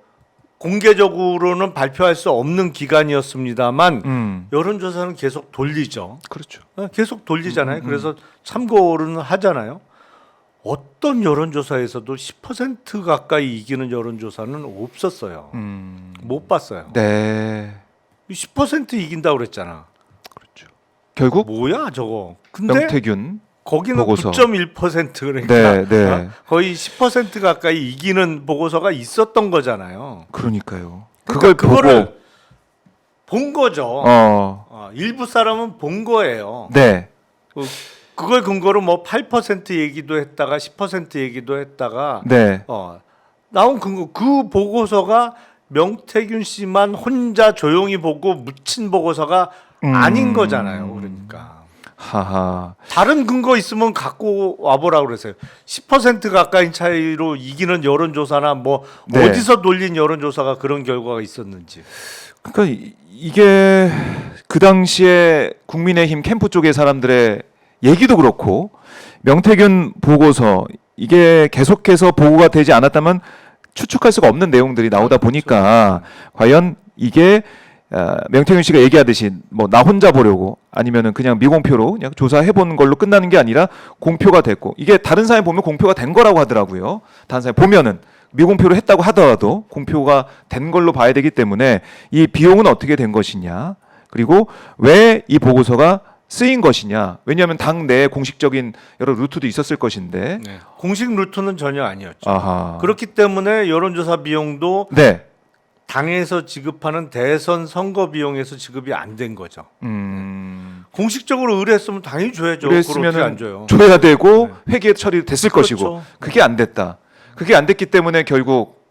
공개적으로는 발표할 수 없는 기간이었습니다만 여론조사는 계속 돌리죠. 그렇죠. 계속 돌리잖아요. 그래서 참고는 하잖아요. 어떤 여론조사에서도 10% 가까이 이기는 여론조사는 없었어요. 못 봤어요. 네. 10% 이긴다고 그랬잖아. 그렇죠. 결국 뭐야 저거. 근데 명태균 거기는 보고서. 9.1% 그러니까 네. 거의 10% 가까이 이기는 보고서가 있었던 거잖아요. 그러니까요. 그러니까 그걸 그거를 보고 본 거죠. 일부 사람은 본 거예요. 네. 그걸 근거로 뭐 8% 얘기도 했다가 10% 얘기도 했다가 네. 나온 근거 그 보고서가 명태균 씨만 혼자 조용히 보고 묻힌 보고서가 아닌 거잖아요. 그러니까 하하. 다른 근거 있으면 갖고 와보라 그러세요. 10% 가까이 차이로 이기는 여론조사나 뭐 네. 어디서 돌린 여론조사가 그런 결과가 있었는지. 그러니까 이게 그 당시에 국민의힘 캠프 쪽의 사람들의 얘기도 그렇고 명태균 보고서 이게 계속해서 보고가 되지 않았다면 추측할 수가 없는 내용들이 나오다 보니까 과연 이게 명태균 씨가 얘기하듯이 뭐 나 혼자 보려고 아니면은 그냥 미공표로 그냥 조사해 본 걸로 끝나는 게 아니라 공표가 됐고 이게 다른 사람이 보면 공표가 된 거라고 하더라고요. 다른 사람이 보면은 미공표로 했다고 하더라도 공표가 된 걸로 봐야 되기 때문에 이 비용은 어떻게 된 것이냐 그리고 왜 이 보고서가 쓰인 것이냐 왜냐하면 당 내에 공식적인 여러 루트도 있었을 것인데 공식 루트는 전혀 아니었죠. 아하. 그렇기 때문에 여론조사 비용도 네. 당에서 지급하는 대선 선거 비용에서 지급이 안 된 거죠. 공식적으로 의뢰했으면 당연히 줘야죠. 그걸 어떻게 안 그랬으면 줘요? 줘야 되고 회계 처리됐을 그렇죠. 것이고 그게 안 됐다. 그게 안 됐기 때문에 결국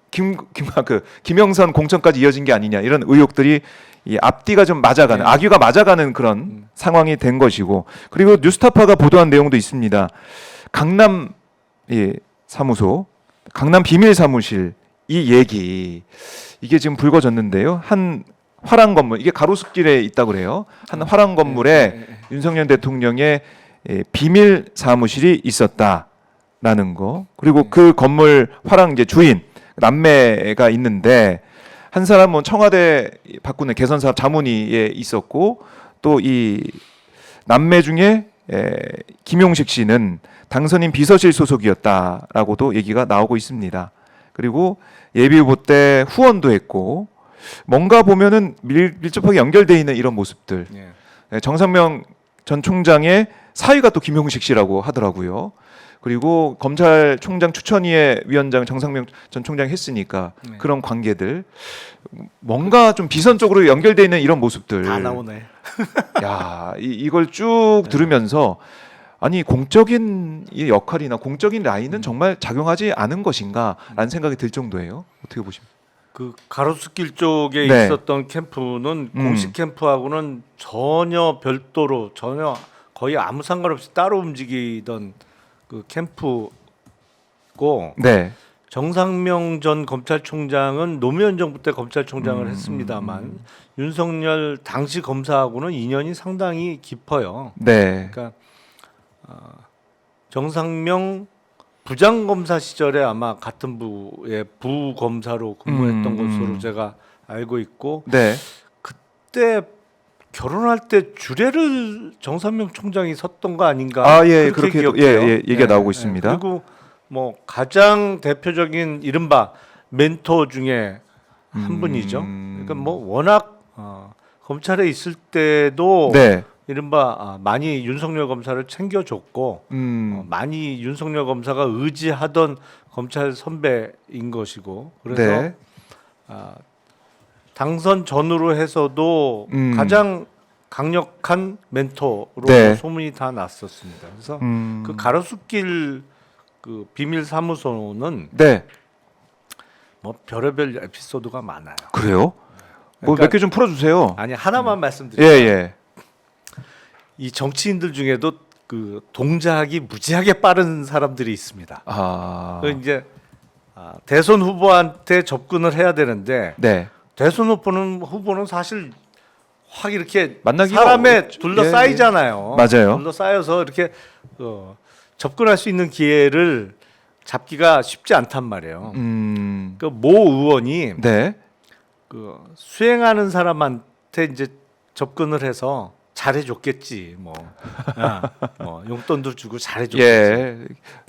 김영선 공천까지 이어진 게 아니냐 이런 의혹들이 이 앞뒤가 좀 맞아가는 악유가 맞아가는 그런 상황이 된 것이고 그리고 뉴스타파가 보도한 내용도 있습니다. 강남 사무소, 강남 비밀 사무실 이 얘기 이게 지금 불거졌는데요. 한 화랑 건물 이게 가로수길에 있다고 그래요. 한 화랑 건물에 윤석열 대통령의 비밀 사무실이 있었다라는 거. 그리고 그 건물 화랑 이제 주인 남매가 있는데 한 사람은 청와대 바꾸는 개선 사업 자문위에 있었고 또 이 남매 중에 김용식 씨는 당선인 비서실 소속이었다라고도 얘기가 나오고 있습니다. 그리고 예비 후보 때 후원도 했고 뭔가 보면은 밀접하게 연결돼 있는 이런 모습들. 정상명 전 총장의 사위가 또 김용식 씨라고 하더라고요. 그리고 검찰총장 추천위의 위원장 정상명 전 총장이 했으니까 그런 관계들 뭔가 좀 비선적으로 연결돼 있는 이런 모습들 다 나오네. 야 이걸 쭉 들으면서 아니 공적인 이 역할이나 공적인 라인은 정말 작용하지 않은 것인가라는 생각이 들 정도예요. 어떻게 보십니까? 그 가로수길 쪽에 네. 있었던 캠프는 공식 캠프하고는 전혀 별도로 전혀 거의 아무 상관없이 따로 움직이던 그 캠프고 네. 정상명 전 검찰총장은 노무현 정부 때 검찰총장을 했습니다만 윤석열 당시 검사하고는 인연이 상당히 깊어요. 네. 그러니까 정상명 부장검사 시절에 아마 같은 부의 부검사로 근무했던 것으로 제가 알고 있고 네. 그때 결혼할 때 주례를 정상명 총장이 섰던 거 아닌가? 그렇게 기억해요. 얘기가 나오고 있습니다. 그리고 뭐 가장 대표적인 이른바 멘토 중에 한 분이죠. 그러니까 뭐 워낙 검찰에 있을 때도 네. 이른바 많이 윤석열 검사를 챙겨줬고 많이 윤석열 검사가 의지하던 검찰 선배인 것이고 그래서 네. 당선 전후로 해서도 가장 강력한 멘토로 네. 소문이 다 났었습니다. 그래서 음. 그 가로수길 그 비밀 사무소는 네. 뭐 별의별 에피소드가 많아요. 그래요? 뭐 그러니까- 몇 개 좀 풀어주세요. 아니 하나만 예, 말씀드리면 예. 이 정치인들 중에도 그 동작이 무지하게 빠른 사람들이 있습니다. 아, 그 이제 대선 후보한테 접근을 해야 되는데 네. 대선 후보는 사실 확 이렇게 만나기가 사람에 어렵죠. 둘러싸이잖아요. 맞아요. 둘러싸여서 이렇게 접근할 수 있는 기회를 잡기가 쉽지 않단 말이에요. 그 모 의원이 네. 그 수행하는 사람한테 이제 접근을 해서 잘해줬겠지. 뭐 용돈도 주고 잘해줬겠지. 예.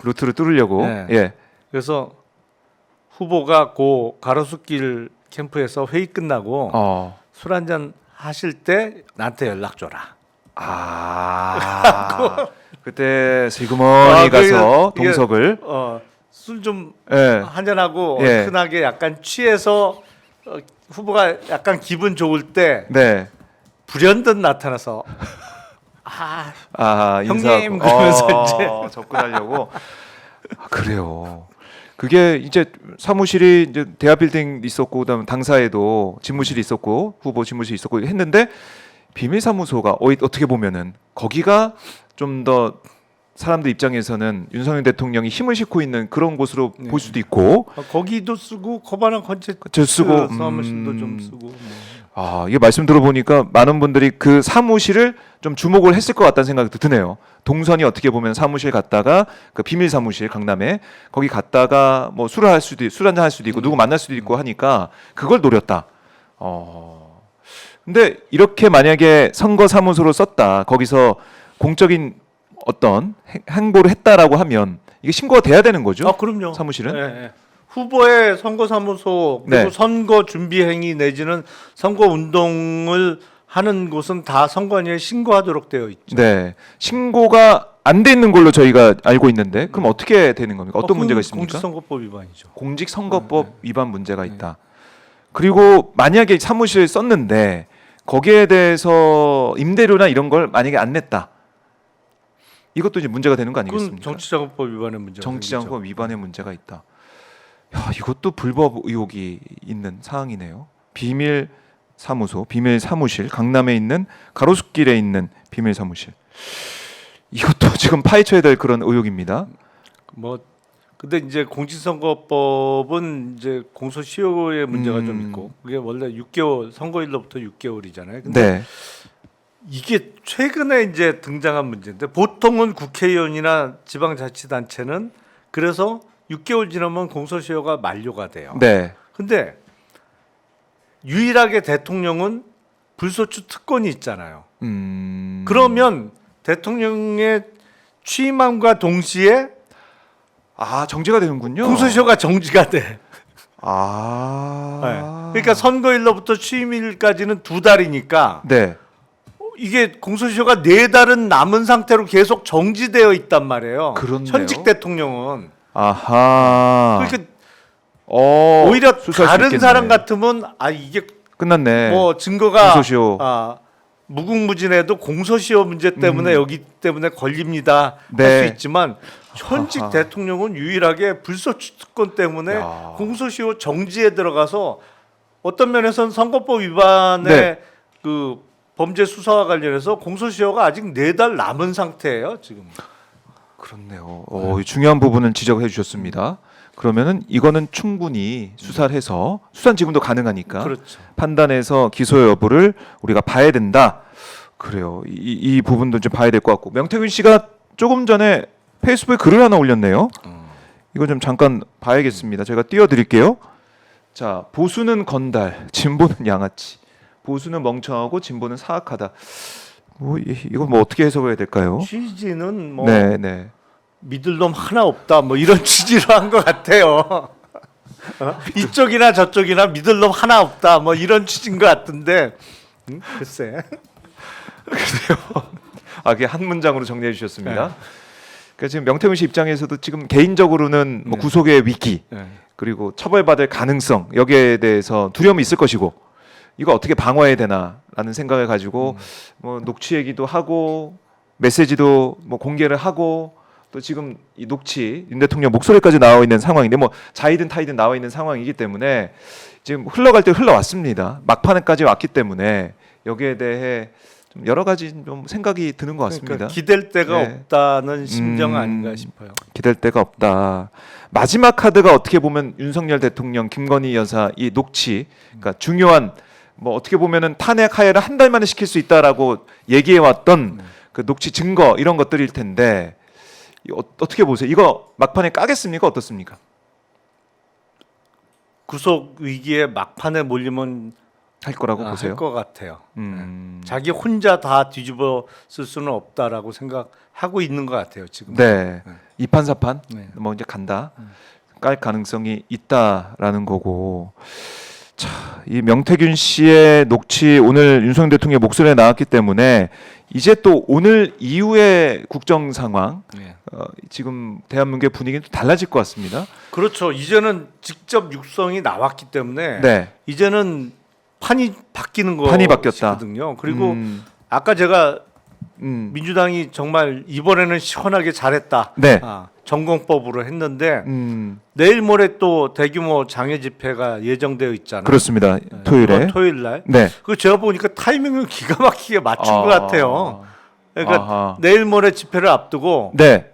루트를 뚫으려고. 네. 예. 그래서 후보가 고 가로수길 캠프에서 회의 끝나고 술 한잔 하실 때 나한테 연락 줘라. 그때 슬그머니 가서 이게 동석을 술 좀 예. 한잔하고 예. 얼큰하게 약간 취해서 후보가 약간 기분 좋을 때 네. 불현듯 나타나서 형님 인사하고. 그러면서 이제 접근하려고. 그래요. 그게 이제 사무실이 이제 대합빌딩 있었고 그다음 당사에도 집무실이 있었고 후보 집무실이 있었고 했는데 비밀사무소가 어떻게 보면은 거기가 좀 더 사람들 입장에서는 윤석열 대통령이 힘을 싣고 있는 그런 곳으로 네. 볼 수도 있고 거기도 쓰고 코바나 컨텐츠 저 쓰고 사무실도 좀 쓰고 뭐. 이게 말씀 들어보니까 많은 분들이 그 사무실을 좀 주목을 했을 것 같다는 생각이 드네요. 동선이 어떻게 보면 사무실 갔다가 그 비밀 사무실 강남에 거기 갔다가 뭐 술 한잔 할 수도 있고 누구 만날 수도 있고 하니까 그걸 노렸다. 근데 이렇게 만약에 선거 사무소로 썼다. 거기서 공적인 어떤 행보를 했다라고 하면 이게 신고가 돼야 되는 거죠? 그럼요. 사무실은? 네. 후보의 선거사무소 그리고 네. 선거 준비 행위 내지는 선거 운동을 하는 곳은 다 선관위에 신고하도록 되어 있죠. 네. 신고가 안 돼 있는 걸로 저희가 알고 있는데 그럼 어떻게 되는 겁니까? 어떤 문제가 있습니까? 공직선거법 위반이죠. 공직선거법 위반 문제가 있다. 그리고 만약에 사무실을 썼는데 거기에 대해서 임대료나 이런 걸 만약에 안 냈다. 이것도 이제 문제가 되는 거 그건 아니겠습니까? 정치자금법 위반의 문제가 정치자금법 위반의 문제가 있다. 야, 이것도 불법 의혹이 있는 사항이네요. 비밀 사무실, 강남에 있는 가로수길에 있는 비밀 사무실. 이것도 지금 파헤쳐야 될 그런 의혹입니다. 뭐 근데 이제 공직선거법은 이제 공소시효의 문제가 좀 있고 그게 원래 6개월 선거일로부터 6개월이잖아요. 근데 네. 이게 최근에 이제 등장한 문제인데 보통은 국회의원이나 지방자치단체는 그래서 6개월 지나면 공소시효가 만료가 돼요. 네. 근데 유일하게 대통령은 불소추 특권이 있잖아요. 그러면 대통령의 취임함과 동시에 정지가 되는군요. 공소시효가 정지가 돼. 네. 아. 그러니까 선거일로부터 취임일까지는 2달이니까 네. 이게 공소시효가 4달은 남은 상태로 계속 정지되어 있단 말이에요. 그렇네요. 현직 대통령은. 아하. 그러니까 오히려 오히려 다른 사람 같으면 이게 끝났네. 뭐 증거가 공소시효. 무궁무진해도 공소시효 문제 때문에 여기 때문에 걸립니다 네. 할 수 있지만 현직 아하. 대통령은 유일하게 불소추 특권 때문에 야. 공소시효 정지에 들어가서 어떤 면에서는 선거법 위반의 네. 그 범죄 수사와 관련해서 공소시효가 아직 4달 남은 상태예요 지금. 그렇네요. 중요한 부분은 지적해 주셨습니다. 그러면은 이거는 충분히 수사를 해서 수사는 지금도 가능하니까 그렇죠. 판단해서 기소 여부를 우리가 봐야 된다. 그래요. 이 부분도 좀 봐야 될 것 같고 명태균 씨가 조금 전에 페이스북에 글을 하나 올렸네요. 이거 좀 잠깐 봐야겠습니다. 제가 띄워드릴게요. 자, 보수는 건달, 진보는 양아치. 보수는 멍청하고 진보는 사악하다. 이거 뭐 어떻게 해석해야 될까요? 취지는 뭐 네. 믿을 놈 하나 없다 뭐 이런 취지로 한 것 같아요. 이쪽이나 저쪽이나 믿을 놈 하나 없다 뭐 이런 취지인 것 같은데 글쎄. 그게 한 문장으로 정리해 주셨습니다. 네. 그러니까 지금 명태균 씨 입장에서도 지금 개인적으로는 뭐 네. 구속의 위기 네. 그리고 처벌받을 가능성 여기에 대해서 두려움이 있을 것이고 이거 어떻게 방어해야 되나라는 생각을 가지고 뭐 녹취 얘기도 하고 메시지도 뭐 공개를 하고 또 지금 이 녹취 윤 대통령 목소리까지 나와 있는 상황인데 뭐 자이든 타이든 나와 있는 상황이기 때문에 지금 흘러갈 때 흘러왔습니다. 막판에까지 왔기 때문에 여기에 대해 좀 여러 가지 좀 생각이 드는 것 같습니다. 그러니까 기댈 데가 네. 없다는 심정 아닌가 싶어요. 기댈 데가 없다. 마지막 카드가 어떻게 보면 윤석열 대통령, 김건희 여사 이 녹취, 그러니까 중요한 뭐 어떻게 보면은 탄핵 하야를 한 달 만에 시킬 수 있다라고 얘기해 왔던 그 녹취 증거 이런 것들일 텐데 어떻게 보세요? 이거 막판에 까겠습니까? 어떻습니까? 구속 위기에 막판에 몰리면 할 거라고 보세요? 할 것 같아요. 자기 혼자 다 뒤집어 쓸 수는 없다라고 생각하고 있는 것 같아요. 지금. 네. 이판사판 네. 뭐 이제 간다. 깔 가능성이 있다라는 거고. 자, 이 명태균 씨의 녹취 오늘 윤석열 대통령 목소리에 나왔기 때문에 이제 또 오늘 이후의 국정 상황 네. 지금 대한민국의 분위기는 또 달라질 것 같습니다. 그렇죠. 이제는 직접 육성이 나왔기 때문에 네. 이제는 판이 바뀌는 판이 바뀌었다. 거거든요. 그리고 아까 제가 민주당이 정말 이번에는 시원하게 잘했다. 네. 전공법으로 했는데 음, 내일 모레 또 대규모 장외 집회가 예정되어 있잖아요. 그렇습니다. 네, 토요일에. 이번 토요일 날. 네. 그 제가 보니까 타이밍을 기가 막히게 맞춘 것 같아요. 그러니까 아하. 내일 모레 집회를 앞두고 네.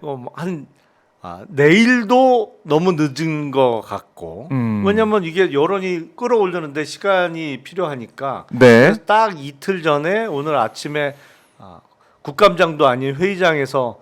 내일도 너무 늦은 것 같고 왜냐하면 이게 여론이 끌어올리는데 시간이 필요하니까 네. 그래서 딱 이틀 전에 오늘 아침에 국감장도 아닌 회의장에서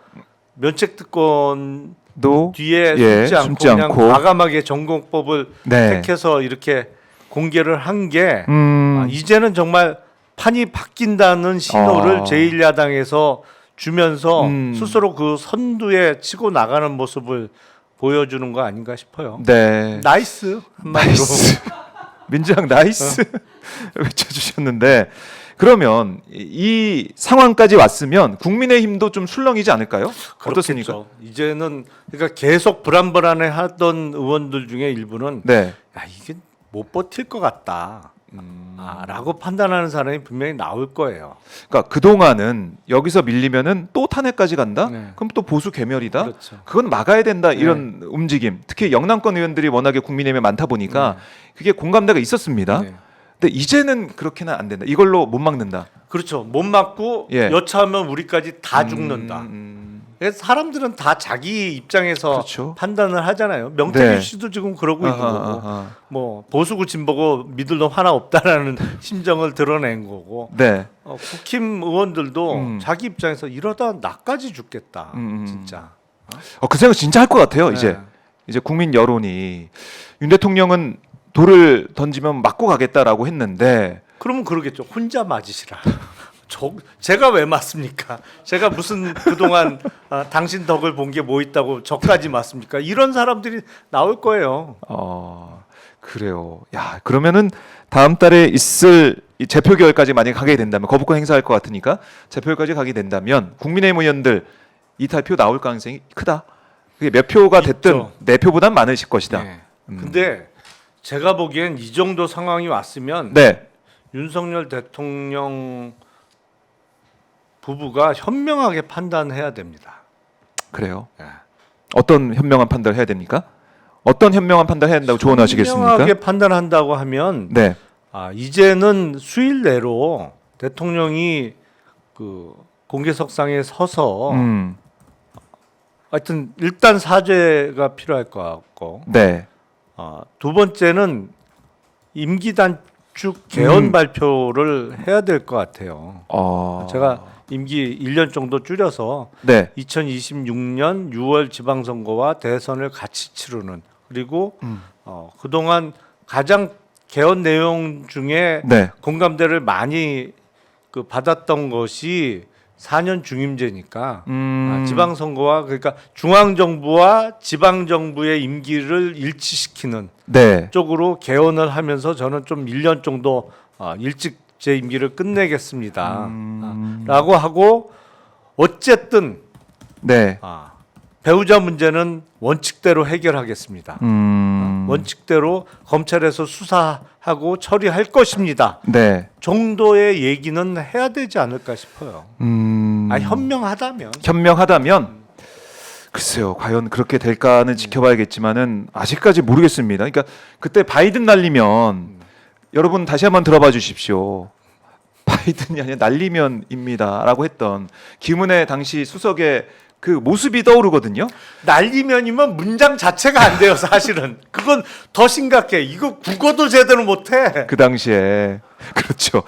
면책특권 도 뒤에 예, 숨지 않고 숨지 그냥 않고. 과감하게 전공법을 네. 택해서 이렇게 공개를 한 게 음, 이제는 정말 판이 바뀐다는 신호를 제1야당에서 주면서 스스로 그 선두에 치고 나가는 모습을 보여주는 거 아닌가 싶어요. 네. 나이스 한마디로. 나이스. 민주당 나이스 외쳐주셨는데 그러면 이 상황까지 왔으면 국민의힘도 좀 술렁이지 않을까요? 어떻습니까? 그렇겠죠. 이제는 그러니까 계속 불안불안해하던 의원들 중에 일부는 네. 야 이게 못 버틸 것 같다. 라고 판단하는 사람이 분명히 나올 거예요. 그러니까 그 동안은 여기서 밀리면은 또 탄핵까지 간다. 네. 그럼 또 보수 괴멸이다. 그렇죠. 그건 막아야 된다 이런 움직임. 특히 영남권 의원들이 워낙에 국민의힘에 많다 보니까 그게 공감대가 있었습니다. 네. 근데 이제는 그렇게는 안 된다. 이걸로 못 막는다. 그렇죠. 못 맞고 예. 여차하면 우리까지 다 죽는다. 그래서 사람들은 다 자기 입장에서 그렇죠. 판단을 하잖아요. 명태균 네. 씨도 지금 그러고 있는 아하, 거고, 아하. 뭐 보수고 진보고 믿을 놈 하나 없다라는 심정을 드러낸 거고, 네. 국힘 의원들도 자기 입장에서 이러다 나까지 죽겠다, 진짜. 그 생각 진짜 할 것 같아요. 네. 이제 국민 여론이 윤 대통령은 돌을 던지면 맞고 가겠다라고 했는데 그러면 그러겠죠. 혼자 맞으시라. 제가 왜 맞습니까? 제가 무슨 그동안 당신 덕을 본 게 뭐 있다고 저까지 맞습니까? 이런 사람들이 나올 거예요. 그래요. 야, 그러면은 다음 달에 있을 이 재표 결까지 만약에 가게 된다면 거부권 행사할 것 같으니까 재표결까지 가게 된다면 국민의힘 의원들 이탈표 나올 가능성이 크다. 그게 몇 표가 됐든 있죠. 네 표보단 많으실 것이다. 네. 근데 제가 보기엔 이 정도 상황이 왔으면 네. 윤석열 대통령 부부가 현명하게 판단해야 됩니다. 그래요. 네. 어떤 현명한 판단을 해야 됩니까? 어떤 현명한 판단을 해야 된다고 조언하시겠습니까? 현명하게 판단한다고 하면 네. 이제는 수일 내로 대통령이 그 공개석상에 서서 하여튼 일단 사죄가 필요할 것 같고 네. 두 번째는 임기 단축 개헌 발표를 해야 될 것 같아요. 제가 임기 1년 정도 줄여서 네. 2026년 6월 지방선거와 대선을 같이 치르는 그리고 그동안 가장 개헌 내용 중에 네. 공감대를 많이 받았던 것이 4년 중임제니까 지방선거와 그러니까 중앙정부와 지방정부의 임기를 일치시키는 네. 쪽으로 개헌을 하면서 저는 좀 1년 정도 일찍 제 임기를 끝내겠습니다. 라고 하고 어쨌든 네. 배우자 문제는 원칙대로 해결하겠습니다. 원칙대로 검찰에서 수사하고 처리할 것입니다. 네. 정도의 얘기는 해야 되지 않을까 싶어요. 현명하다면. 글쎄요, 과연 그렇게 될까는 지켜봐야겠지만은 아직까지 모르겠습니다. 그러니까 그때 바이든 날리면 여러분 다시 한번 들어봐 주십시오. 바이든이 아니라 날리면입니다라고 했던 김은혜 당시 수석의 그 모습이 떠오르거든요. 날리면이면 문장 자체가 안 돼요, 사실은. 그건 더 심각해. 이거 국어도 제대로 못해. 그 당시에 그렇죠.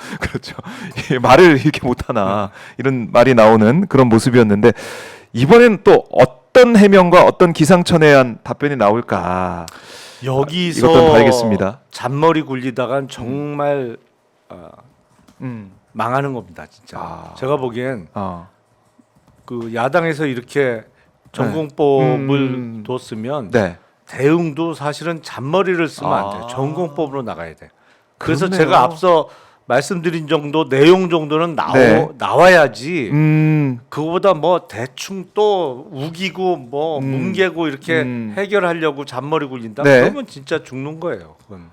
이 말을 이렇게 못하나 이런 말이 나오는 그런 모습이었는데 이번엔 또 어떤 해명과 어떤 기상천외한 답변이 나올까 여기서 이것도 봐야겠습니다. 잔머리 굴리다간 정말 망하는 겁니다, 진짜. 제가 보기엔 그 야당에서 이렇게 전공법을 뒀으면 네. 대응도 사실은 잔머리를 쓰면 안 돼요. 전공법으로 나가야 돼. 그래서 그렇네요. 제가 앞서 말씀드린 정도 내용 정도는 네. 나와야지. 그거보다 뭐 대충 또 우기고 뭐 뭉개고 이렇게 해결하려고 잔머리 굴린다. 네. 그러면 진짜 죽는 거예요. 그건.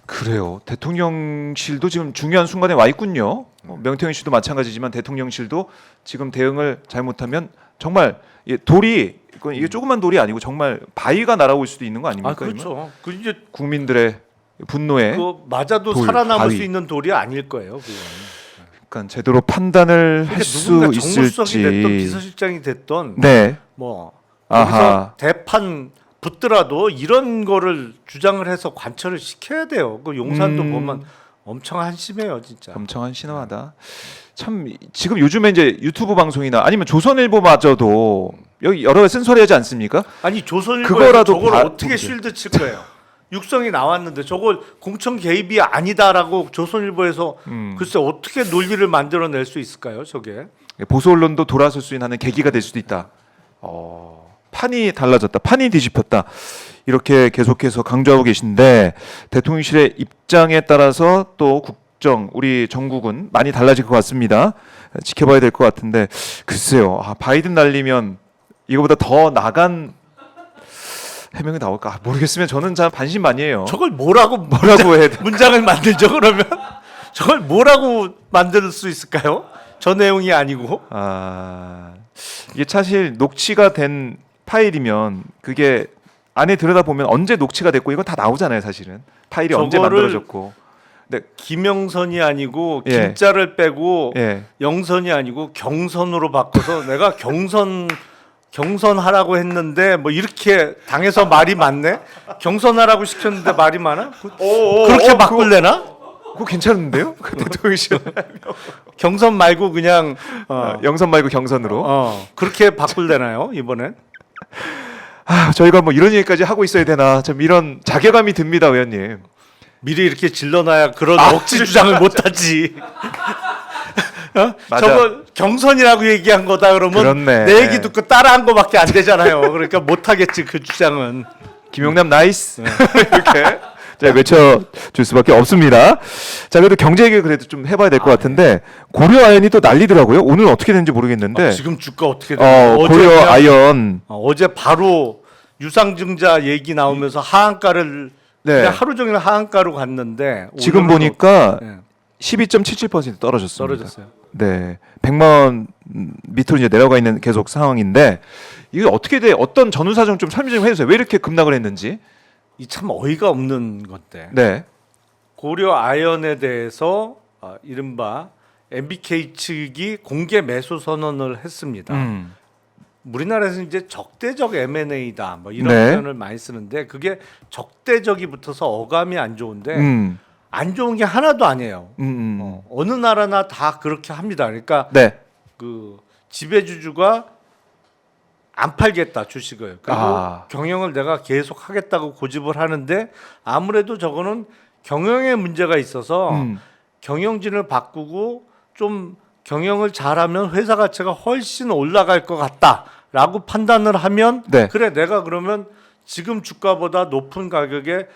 그래요. 대통령실도 지금 중요한 순간에 와 있군요. 명태균 씨도 마찬가지지만 대통령실도 지금 대응을 잘못하면 정말 돌이 이게 조그만 돌이 아니고 정말 바위가 날아올 수도 있는 거 아닙니까? 그렇죠. 그 이제 국민들의 분노에 그 맞아도 돌, 살아남을 바위. 수 있는 돌이 아닐 거예요. 그건. 그러니까 제대로 판단을 할 수 누군가 정무수석이 됐던 있을지. 비서실장이 됐던 네. 뭐 아하. 거기서 대판 붙더라도 이런 거를 주장을 해서 관철을 시켜야 돼요. 그 용산도 보면 엄청 한심해요, 진짜. 엄청 한심하다. 참 지금 요즘에 이제 유튜브 방송이나 아니면 조선일보마저도 여기 여러 개 쓴소리하지 않습니까? 아니 조선일보에서 그거라도 저걸 어떻게 보세요. 쉴드 칠 거예요? 육성이 나왔는데 저걸 공천 개입이 아니다라고 조선일보에서 글쎄 어떻게 논리를 만들어낼 수 있을까요, 저게? 보수 언론도 돌아설 수 있는 계기가 될 수도 있다. 판이 달라졌다. 판이 뒤집혔다. 이렇게 계속해서 강조하고 계신데 대통령실의 입장에 따라서 또 국정 우리 정국은 많이 달라질 것 같습니다. 지켜봐야 될 것 같은데 글쎄요. 바이든 날리면 이거보다 더 나간 해명이 나올까 모르겠으면 저는 참 반신반의해요. 저걸 뭐라고 해야 돼? 문장을 만들죠 그러면? 저걸 뭐라고 만들 수 있을까요? 저 내용이 아니고. 이게 사실 녹취가 된 파일이면 그게 안에 들여다보면 언제 녹취가 됐고 이건 다 나오잖아요, 사실은. 파일이 언제 저거를 만들어졌고. 네. 김영선이 아니고 예. 김자를 빼고 예. 영선이 아니고 경선으로 바꿔서 내가 경선하라고 했는데 뭐 이렇게 당에서 말이 많네. 경선하라고 시켰는데 말이 많아? 그렇게 바꿀래나? 그거 괜찮은데요? 대통령실 경선 말고 그냥 영선 말고 경선으로. 그렇게 바꿀래나요 이번엔? 저희가 뭐 이런 얘기까지 하고 있어야 되나 참 이런 자괴감이 듭니다, 의원님. 미리 이렇게 질러놔야 그런 억지 주장을 못하지. 맞아. 저거 경선이라고 얘기한 거다 그러면 그렇네. 내 얘기 듣고 따라한 거밖에 안 되잖아요. 그러니까 못하겠지 그 주장은. 김용남 나이스 이렇게 외쳐줄 수밖에 없습니다. 자, 그래도 경제 얘기 그래도 좀 해봐야 될 것 같은데 고려 아연이 또 난리더라고요. 오늘 어떻게 되는지 모르겠는데. 지금 주가 어떻게 돼요? 고려 아연. 어제 바로 유상증자 얘기 나오면서 하한가를 그냥 하루 종일 하한가로 갔는데 지금 오늘은 보니까 네. 12.77% 떨어졌습니다. 떨어졌어요. 네, 100만 밑으로 이제 내려가 있는 계속 상황인데 이게 어떻게 돼? 어떤 전후 사정 좀 설명 좀 해주세요. 왜 이렇게 급락을 했는지. 이 참 어이가 없는 건데 네, 고려 아연에 대해서 이른바 MBK 측이 공개 매수 선언을 했습니다. 우리나라에서 이제 적대적 M&A다 뭐 이런 네. 표현을 많이 쓰는데 그게 적대적이 붙어서 어감이 안 좋은데 안 좋은 게 하나도 아니에요. 어느 나라나 다 그렇게 합니다. 그러니까 네, 그 지배주주가 안 팔겠다 주식을 그리고 경영을 내가 계속 하겠다고 고집을 하는데 아무래도 저거는 경영에 문제가 있어서 경영진을 바꾸고 좀 경영을 잘하면 회사 가치가 훨씬 올라갈 것 같다라고 판단을 하면 네. 그래 내가 그러면 지금 주가보다 높은 가격에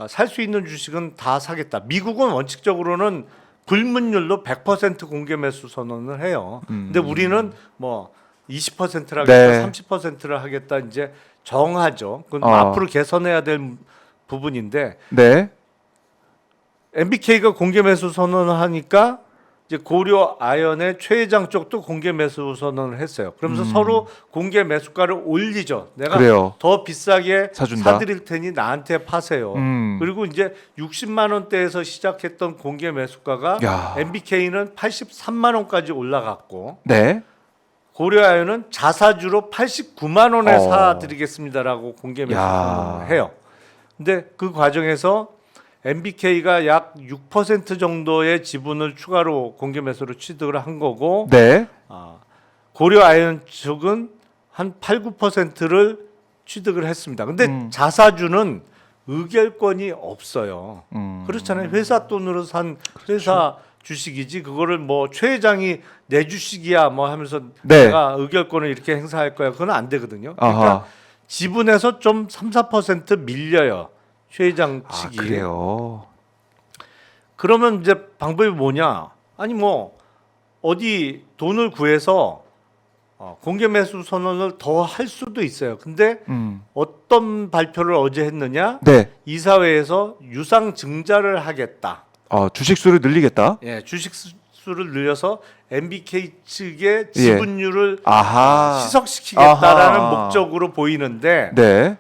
살 수 있는 주식은 다 사겠다. 미국은 원칙적으로는 불문율로 100% 공개 매수 선언을 해요. 근데 우리는 뭐 20%를 하겠다, 네. 30%를 하겠다 이제 정하죠. 그건 어. 앞으로 개선해야 될 부분인데 네. MBK가 공개 매수 선언을 하니까 이제 고려 아연의 최 회장 쪽도 공개 매수 선언을 했어요. 그러면서 서로 공개 매수가를 올리죠. 내가 그래요. 더 비싸게 사준다. 사드릴 테니 나한테 파세요. 그리고 이제 60만 원대에서 시작했던 공개 매수가가 야. MBK는 83만 원까지 올라갔고 네. 고려아연은 자사주로 89만 원에 어. 사드리겠습니다라고 공개 매수 선언을 해요. 근데 그 과정에서 MBK가 약 6% 정도의 지분을 추가로 공개 매수로 취득을 한 거고 네. 고려아연 측은 한 8, 9%를 취득을 했습니다. 근데 자사주는 의결권이 없어요. 그렇잖아요. 회사 돈으로 산 회사 주식이지 그거를 뭐 최 회장이 내 주식이야 뭐 하면서 네. 내가 의결권을 이렇게 행사할 거야. 그건 안 되거든요. 그러니까 아하. 지분에서 좀 3, 4% 밀려요. 최 회장 아, 측이. 그래요. 그러면 이제 방법이 뭐냐? 아니 뭐 어디 돈을 구해서 공개 매수 선언을 더 할 수도 있어요. 근데 어떤 발표를 어제 했느냐? 네. 이사회에서 유상 증자를 하겠다. 주식 수를 늘리겠다. 예, 주식 수를 늘려서 MBK 측의 지분율을 아하. 희석시키겠다라는 아하. 목적으로 보이는데 네.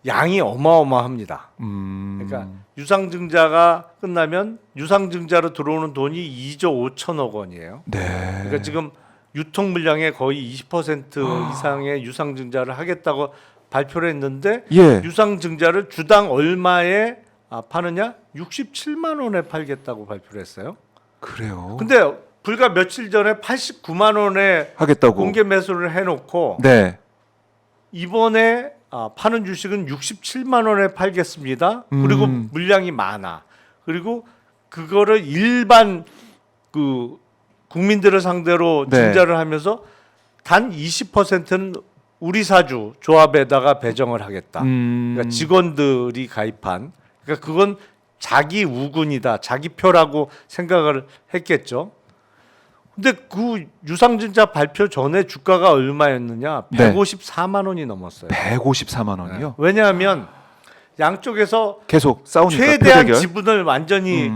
양이 어마어마합니다. 음. 그러니까 유상증자가 끝나면 유상증자로 들어오는 돈이 2조 5천억 원이에요. 네. 그러니까 지금 유통 물량의 거의 20% 이상의 유상증자를 하겠다고 발표를 했는데 예. 유상증자를 주당 얼마에 파느냐? 67만 원에 팔겠다고 발표를 했어요. 그래요. 근데 불과 며칠 전에 89만 원에 하겠다고. 공개 매수를 해놓고 네. 이번에 파는 주식은 67만 원에 팔겠습니다. 그리고 물량이 많아. 그리고 그거를 일반 그 국민들을 상대로 네. 증자를 하면서 단 20%는 우리 사주 조합에다가 배정을 하겠다. 그러니까 직원들이 가입한. 그러니까 그건 자기 우군이다. 자기 표라고 생각을 했겠죠. 근데 그 유상증자 발표 전에 주가가 얼마였느냐? 네. 154만 원이 넘었어요. 154만 원이요. 왜냐하면 양쪽에서 계속 싸우니까 최대한 표대결. 지분을 완전히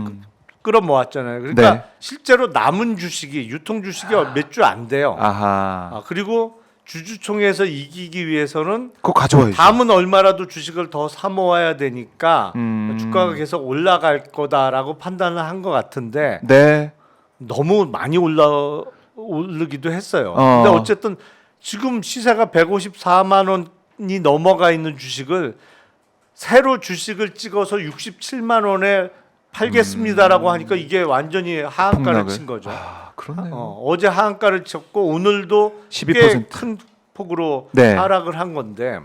끌어모았잖아요. 그러니까 네. 실제로 남은 주식이 유통 주식이 몇 주 안 돼요. 아하. 그리고 주주총회에서 이기기 위해서는 그거 가져와야죠. 다음은 얼마라도 주식을 더 사 모아야 되니까 음. 주가가 계속 올라갈 거다라고 판단을 한 것 같은데 네. 너무 많이 오르기도 했어요. 어. 근데 어쨌든 지금 시세가 154만 원이 넘어가 있는 주식을 새로 주식을 찍어서 67만 원에 팔겠습니다라고 하니까 이게 완전히 하한가를 폭락을. 친 거죠. 그렇네요. 어제 하한가를 쳤고 오늘도 12%. 꽤 큰 폭으로 네. 하락을 한 건데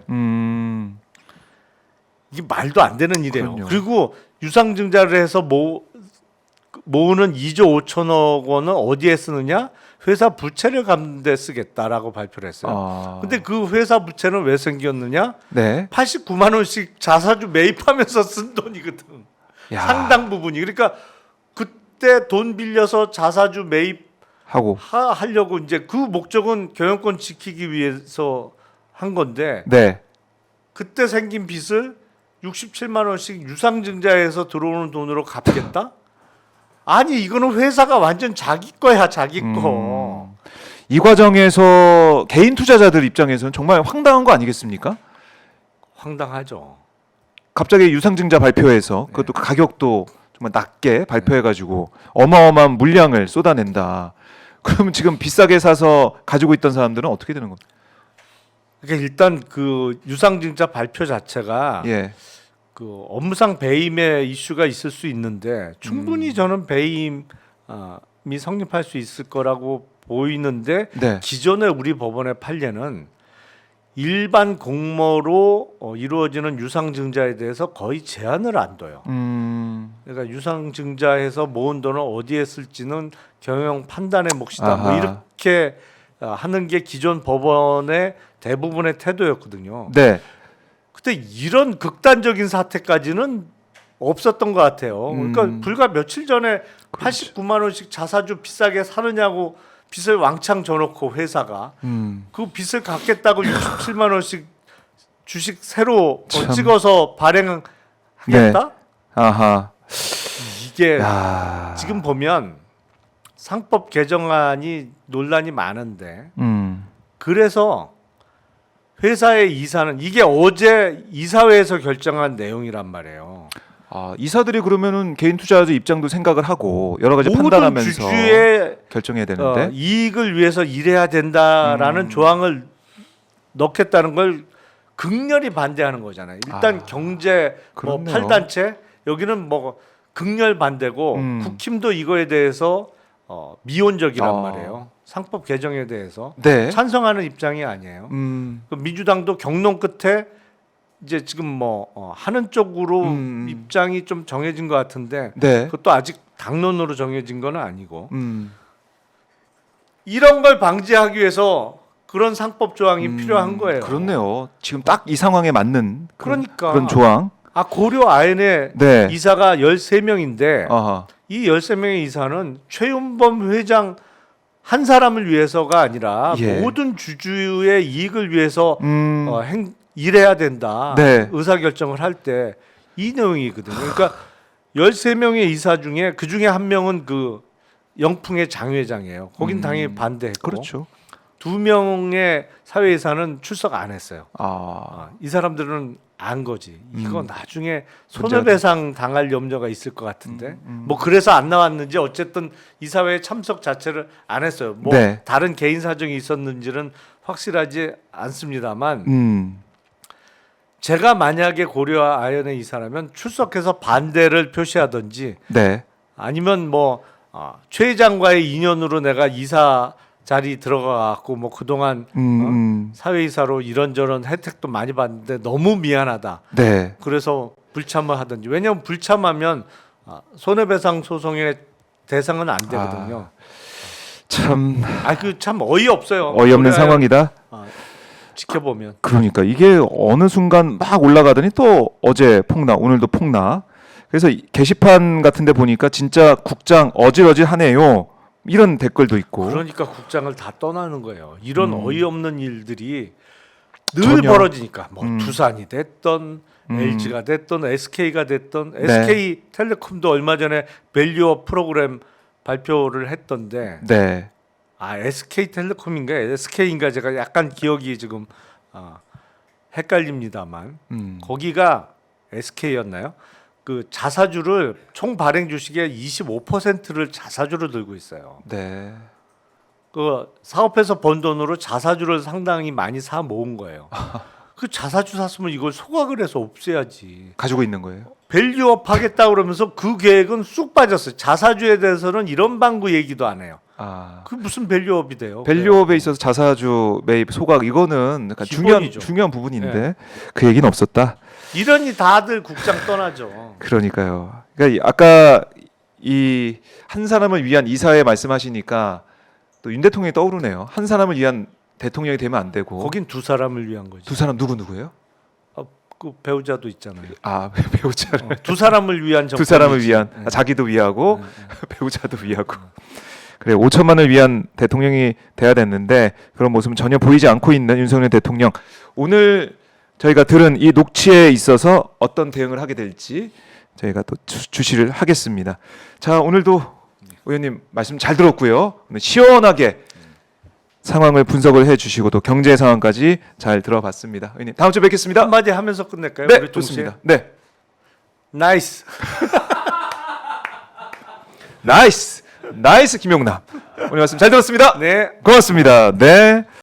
이게 말도 안 되는 일이에요. 그럼요. 그리고 유상증자를 해서 모으는 2조 5천억 원은 어디에 쓰느냐? 회사 부채를 갚는 데 쓰겠다라고 발표를 했어요. 근데 그 회사 부채는 왜 생겼느냐? 네. 89만 원씩 자사주 매입하면서 쓴 돈이거든. 야. 상당 부분이. 그러니까 그때 돈 빌려서 자사주 하고. 매입하려고 이제 그 목적은 경영권 지키기 위해서 한 건데 네. 그때 생긴 빚을 67만 원씩 유상증자에서 들어오는 돈으로 갚겠다? 아니 이거는 회사가 완전 자기 거야 자기 거. 이 과정에서 개인 투자자들 입장에서는 정말 황당한 거 아니겠습니까? 황당하죠. 갑자기 유상증자 발표해서 그것도 가격도 정말 낮게 발표해가지고 어마어마한 물량을 쏟아낸다. 그러면 지금 비싸게 사서 가지고 있던 사람들은 어떻게 되는 겁니까? 그러니까 일단 그 유상증자 발표 자체가 예. 그 업무상 배임의 이슈가 있을 수 있는데 충분히 저는 배임이 성립할 수 있을 거라고 보이는데 네. 기존의 우리 법원의 판례는 일반 공모로 이루어지는 유상증자에 대해서 거의 제한을 안 둬요. 그러니까 유상증자해서 모은 돈을 어디에 쓸지는 경영 판단의 몫이다. 뭐 아하. 이렇게 하는 게 기존 법원의 대부분의 태도였거든요. 네. 근데 이런 극단적인 사태까지는 없었던 것 같아요. 그러니까 불과 며칠 전에 89만 원씩 자사주 비싸게 사느냐고 빚을 왕창 져놓고 회사가 그 빚을 갚겠다고 67만 원씩 주식 새로 참. 찍어서 발행하겠다? 네. 아하. 이게 야. 지금 보면 상법 개정안이 논란이 많은데 그래서 회사의 이사는 이게 어제 이사회에서 결정한 내용이란 말이에요. 아, 이사들이 그러면은 개인 투자자 입장도 생각을 하고 여러 가지 모든 판단하면서 주주의 결정해야 되는데. 이익을 위해서 일해야 된다라는 조항을 넣겠다는 걸 극렬히 반대하는 거잖아요. 일단 경제 뭐 그렇네요. 8단체 여기는 뭐 극렬 반대고 국힘도 이거에 대해서 미온적이란 말이에요. 상법 개정에 대해서 네. 찬성하는 입장이 아니에요. 그 민주당도 경론 끝에 이제 지금 뭐 하는 쪽으로 입장이 좀 정해진 것 같은데 네. 그것도 아직 당론으로 정해진 건 아니고 이런 걸 방지하기 위해서 그런 상법 조항이 필요한 거예요. 그렇네요. 지금 딱 이 상황에 맞는 그러니까 그런 조항. 아 고려 아연의 네. 이사가 13명인데 아하. 이 13명의 이사는 최윤범 회장 한 사람을 위해서가 아니라 예. 모든 주주의 이익을 위해서 음. 일해야 된다. 네. 의사결정을 할 때 이 내용이거든요. 그러니까 13명의 이사 중에 그 중에 한 명은 그 영풍의 장 회장이에요. 거긴 당연히 반대했고 그렇죠. 2명의 사회이사는 출석 안 했어요. 아. 이 사람들은 안 거지. 이거 나중에 손해배상 당할 염려가 있을 것 같은데. 뭐 그래서 안 나왔는지 어쨌든 이사회에 참석 자체를 안 했어요. 뭐 네. 다른 개인 사정이 있었는지는 확실하지 않습니다만 제가 만약에 고려 아연의 이사라면 출석해서 반대를 표시하든지 네. 아니면 뭐 최 회장과의 인연으로 내가 이사 자리 들어가갖고 뭐 그동안 사회이사로 이런저런 혜택도 많이 받는데 너무 미안하다. 네. 그래서 불참을 하든지. 왜냐하면 불참하면 손해배상 소송의 대상은 안 되거든요. 참 그 참 어이없어요. 어이없는 상황이다. 지켜보면. 그러니까 이게 어느 순간 막 올라가더니 또 어제 폭락, 오늘도 폭락. 그래서 게시판 같은 데 보니까 진짜 국장 어질어질하네요. 이런 댓글도 있고. 그러니까 국장을 다 떠나는 거예요. 이런 어이없는 일들이 늘 전혀. 벌어지니까 뭐 두산이 됐던 LG가 됐던 SK가 됐던 네. SK텔레콤도 얼마 전에 밸류업 프로그램 발표를 했던데 네. SK텔레콤인가 SK인가 제가 약간 기억이 지금 헷갈립니다만 거기가 SK였나요? 그 자사주를 총 발행 주식의 25%를 자사주로 들고 있어요. 네. 그 사업해서 번 돈으로 자사주를 상당히 많이 사 모은 거예요. 그 자사주 샀으면 이걸 소각을 해서 없애야지. 가지고 있는 거예요. 밸류업 하겠다 그러면서 그 계획은 쑥 빠졌어요. 자사주에 대해서는 이런 방구 얘기도 안 해요. 아. 그 무슨 밸류업이 돼요? 밸류업에 있어서 자사주 매입 소각 이거는 약간 기본이죠. 중요한 부분인데 그 얘기는 없었다. 이러니 다들 국장 떠나죠. 그러니까요. 그러니까 아까 이 한 사람을 위한 이사회 말씀하시니까 또 윤 대통령이 떠오르네요. 한 사람을 위한 대통령이 되면 안 되고. 거긴 두 사람을 위한 거지. 두 사람 누구예요? 그 배우자도 있잖아요. 아, 배우자를. 두 사람을 위한 정권. 두 사람을 위한 자기도 위하고 배우자도 위하고. 그래 5천만을 위한 대통령이 돼야 됐는데 그런 모습은 전혀 보이지 않고 있는 윤석열 대통령. 오늘 저희가 들은 이 녹취에 있어서 어떤 대응을 하게 될지 저희가 또 주시를 하겠습니다. 자 오늘도 의원님 말씀 잘 들었고요. 오늘 시원하게 상황을 분석을 해주시고 또 경제 상황까지 잘 들어봤습니다. 의원님 다음 주에 뵙겠습니다. 한마디 하면서 끝낼까요? 네 우리 동시에? 좋습니다. 네 나이스. 나이스 김용남 오늘 말씀 잘 들었습니다. 네. 고맙습니다. 네.